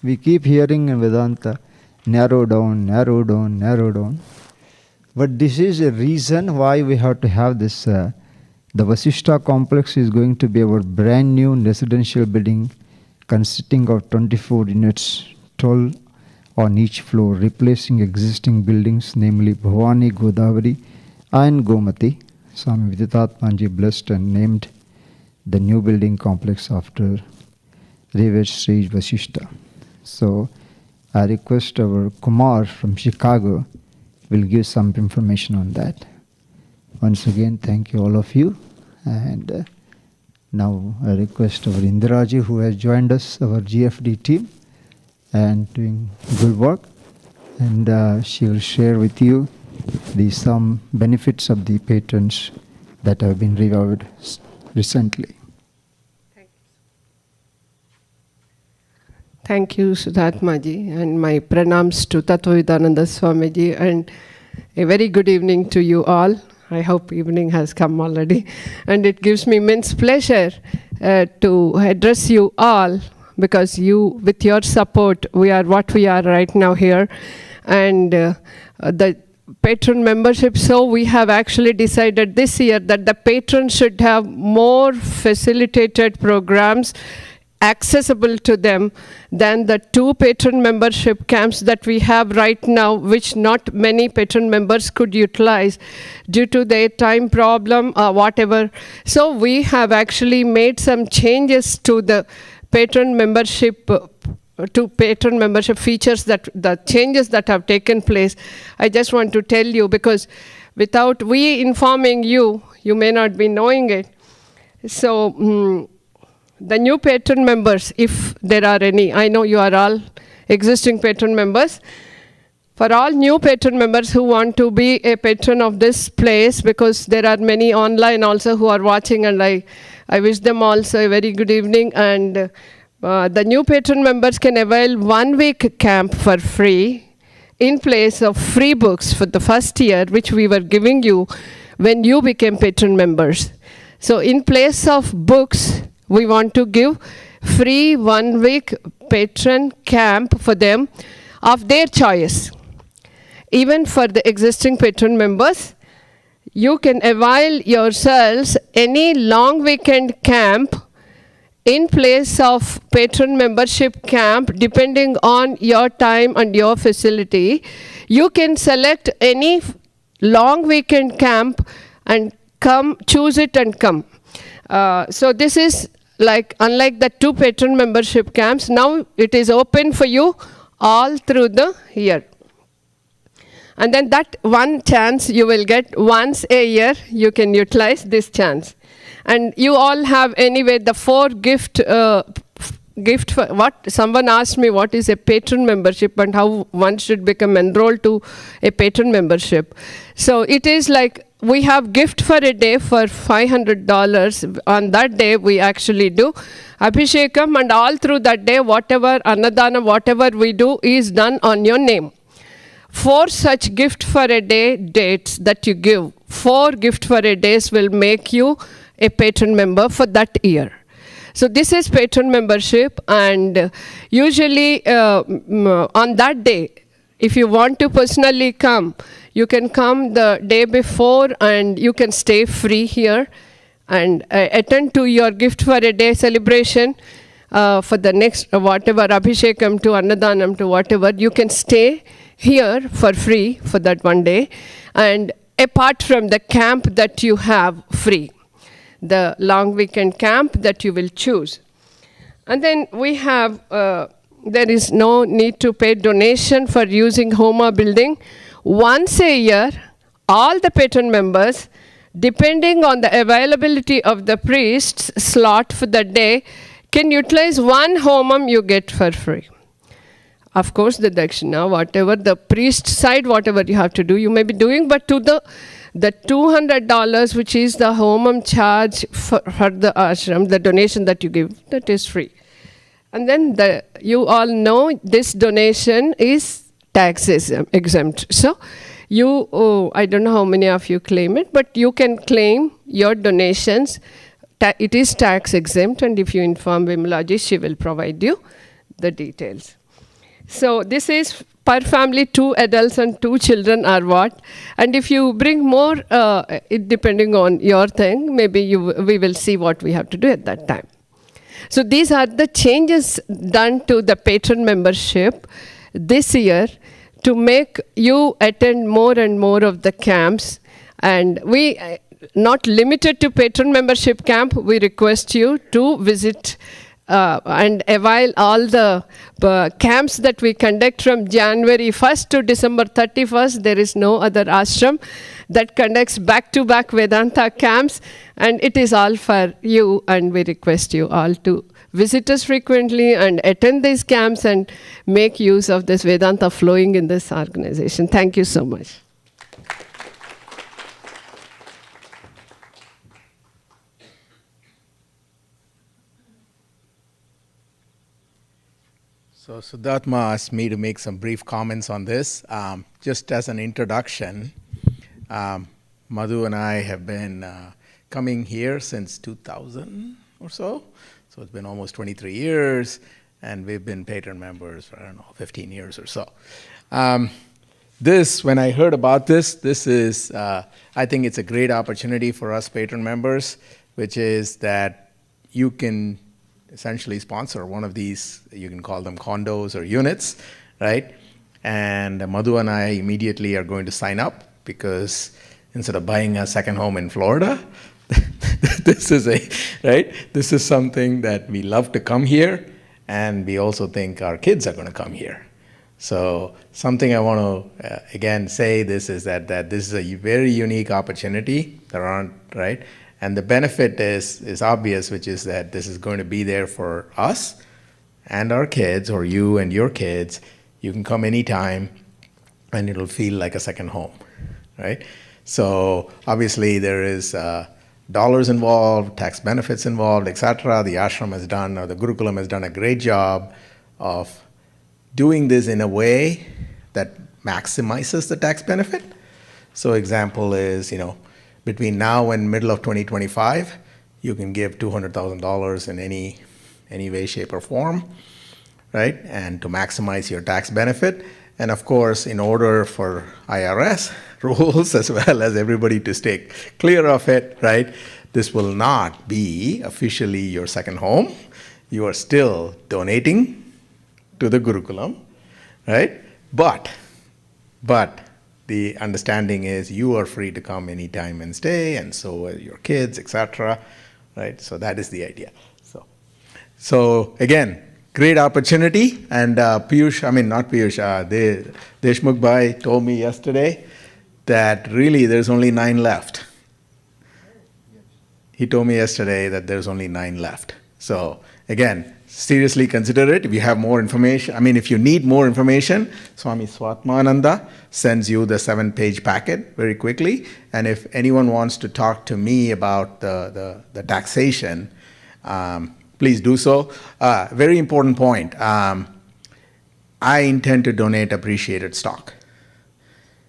in Vedanta, narrow down, narrow down, narrow down. But this is a reason why we have to have this. The Vasishta complex is going to be our brand new residential building consisting of 24 units, 12 on each floor, replacing existing buildings, namely Bhavani, Godavari and Gomati. Swami Muktatmananda blessed and named the new building complex after Revered Sri Vasishta. So I request our Kumar from Chicago will give some information on that. Once again, thank you all of you. And now I request our Indiraji, who has joined us, our GFD team, and doing good work. And she will share with you some benefits of the patrons that have been revived recently. Thank you, Sudhatmaji, and my pranams to Tattvavidananda Swamiji, and a very good evening to you all. I hope evening has come already, and it gives me immense pleasure to address you all, because you, with your support, we are what we are right now here, and the patron membership. So we have actually decided this year that the patrons should have more facilitated programs accessible to them than the 2 patron membership camps that we have right now, which not many patron members could utilize due to their time problem or whatever. So we have actually made some changes to the patron membership features, that the changes that have taken place. I just want to tell you, because without we informing you, you may not be knowing it. So the new patron members, if there are any, I know you are all existing patron members. For all new patron members who want to be a patron of this place, because there are many online also who are watching, and I wish them also a very good evening. And the new patron members can avail 1-week camp for free in place of free books for the first year, which we were giving you when you became patron members. So in place of books, we want to give free 1-week patron camp for them of their choice. Even for the existing patron members, you can avail yourselves any long weekend camp in place of patron membership camp, depending on your time and your facility. You can select any long weekend camp and come, choose it and come. So this is like, unlike the 2 patron membership camps, now it is open for you all through the year. And then that one chance you will get once a year, you can utilize this chance. And you all have anyway the 4 gift for what? Someone asked me what is a patron membership and how one should become enrolled to a patron membership. So it is like, we have gift for a day for $500. On that day, we actually do Abhishekam, and all through that day, whatever Annadana, whatever we do is done on your name. 4 such gift for a day dates that you give, 4 gift for a days will make you a patron member for that year. So this is patron membership, and usually on that day, if you want to personally come, you can come the day before and you can stay free here and attend to your gift for a day celebration for the next whatever Abhishekam to Annadanam to whatever. You can stay here for free for that one day, and apart from the camp that you have free, the long weekend camp that you will choose. And then we have, there is no need to pay donation for using Homa building. Once a year, all the patron members, depending on the availability of the priest's slot for the day, can utilize 1 homam you get for free. Of course, the dakshina, whatever the priest side, whatever you have to do, you may be doing, but to the $200, which is the homam charge for the ashram, the donation that you give, that is free. And then you all know this donation is tax exempt. So I don't know how many of you claim it, but you can claim your donations. It is tax exempt, and if you inform Vimalaji, she will provide you the details. So this is per family 2 adults and 2 children are what. And if you bring more, depending on your thing, maybe we will see what we have to do at that time. So these are the changes done to the patron membership this year to make you attend more and more of the camps. And we, not limited to patron membership camp, we request you to visit and avail all the camps that we conduct from January 1st to December 31st. There is no other ashram that conducts back-to-back Vedanta camps, and it is all for you, and we request you all to visit us frequently and attend these camps and make use of this Vedanta flowing in this organization. Thank you so much. So Siddhartma asked me to make some brief comments on this. Just as an introduction, Madhu and I have been coming here since 2000 or so. So it's been almost 23 years, and we've been patron members for, 15 years or so. When I heard about this is, I think it's a great opportunity for us patron members, which is that you can essentially sponsor one of these, you can call them condos or units, right? And Madhu and I immediately are going to sign up, because instead of buying a second home in Florida, this is something that we love to come here, and we also think our kids are going to come here. So something I want to again say this is that this is a very unique opportunity. There aren't, right? And the benefit is obvious, which is that this is going to be there for us and our kids, or you and your kids. You can come anytime, and it'll feel like a second home, right? So obviously there is dollars involved, tax benefits involved, etc. The ashram has done, or the Gurukulam has done a great job of doing this in a way that maximizes the tax benefit. So example is, between now and middle of 2025, you can give $200,000 in any way, shape, or form, right? And to maximize your tax benefit. And of course, in order for IRS rules as well as everybody to stay clear of it, right? This will not be officially your second home. You are still donating to the Gurukulam, right? But the understanding is you are free to come anytime and stay, and so are your kids, etc. Right? So that is the idea. So again, great opportunity. And Deshmukh Bhai told me yesterday that really there's only 9 left. He told me yesterday that there's only 9 left. So again, seriously consider it. If you have more information, if you need more information, Swami Muktatmananda sends you the 7-page packet very quickly. And if anyone wants to talk to me about the taxation, please do so. Very important point. I intend to donate appreciated stock.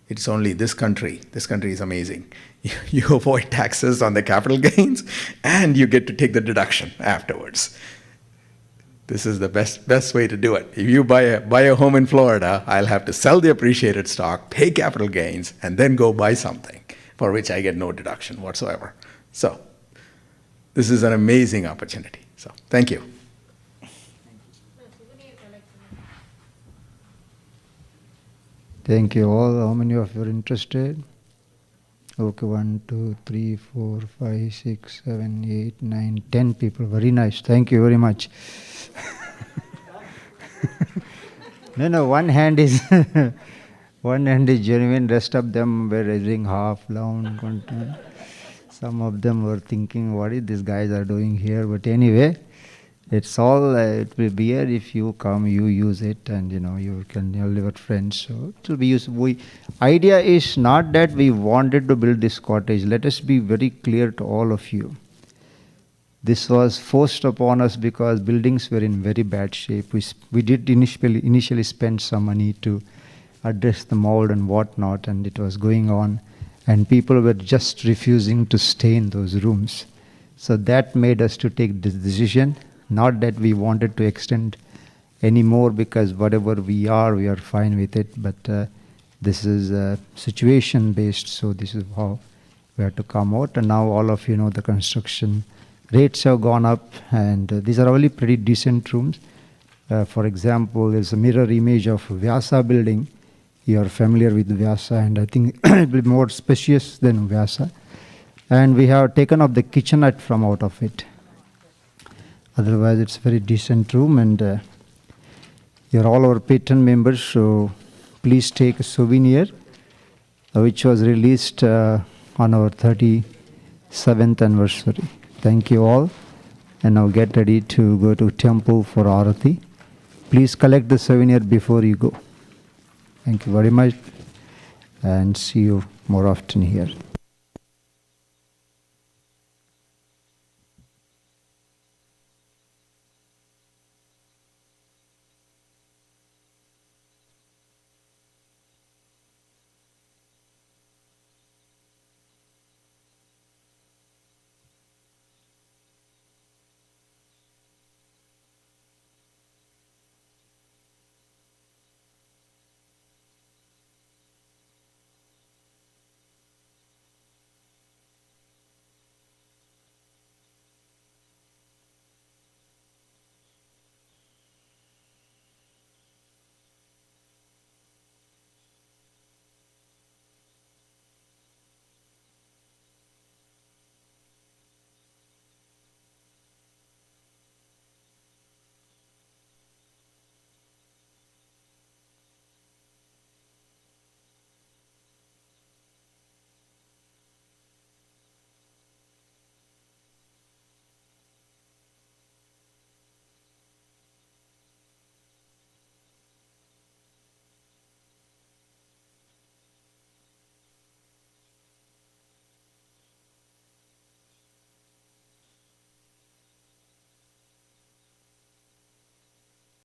It's only this country. This country is amazing. You avoid taxes on the capital gains, and you get to take the deduction afterwards. This is the best way to do it. If you buy a home in Florida, I'll have to sell the appreciated stock, pay capital gains, and then go buy something for which I get no deduction whatsoever. So this is an amazing opportunity. So thank you. Thank you all. How many of you are interested? Okay, 1, 2, 3, 4, 5, 6, 7, 8, 9, 10 people. Very nice. Thank you very much. No, one hand is genuine. Rest of them were raising half down. Some of them were thinking, what is these guys are doing here? But anyway, it's all, it will be here if you come, you use it, and you can live with friends. So it will be useful. Idea is not that we wanted to build this cottage. Let us be very clear to all of you. This was forced upon us because buildings were in very bad shape. We did initially spend some money to address the mold and whatnot, and it was going on, and people were just refusing to stay in those rooms. So that made us to take this decision. Not that we wanted to extend anymore, because whatever we are fine with it, but this is situation based, so this is how we have to come out. And now all of you know the construction rates have gone up, and these are really pretty decent rooms. For example, there's a mirror image of Vyasa building. You are familiar with Vyasa, and I think it will be more spacious than Vyasa. And we have taken up the kitchenette from out of it. Otherwise, it's a very decent room, and you're all our patron members, so please take a souvenir, which was released on our 37th anniversary. Thank you all. And now get ready to go to temple for Arati. Please collect the souvenir before you go. Thank you very much, and see you more often here.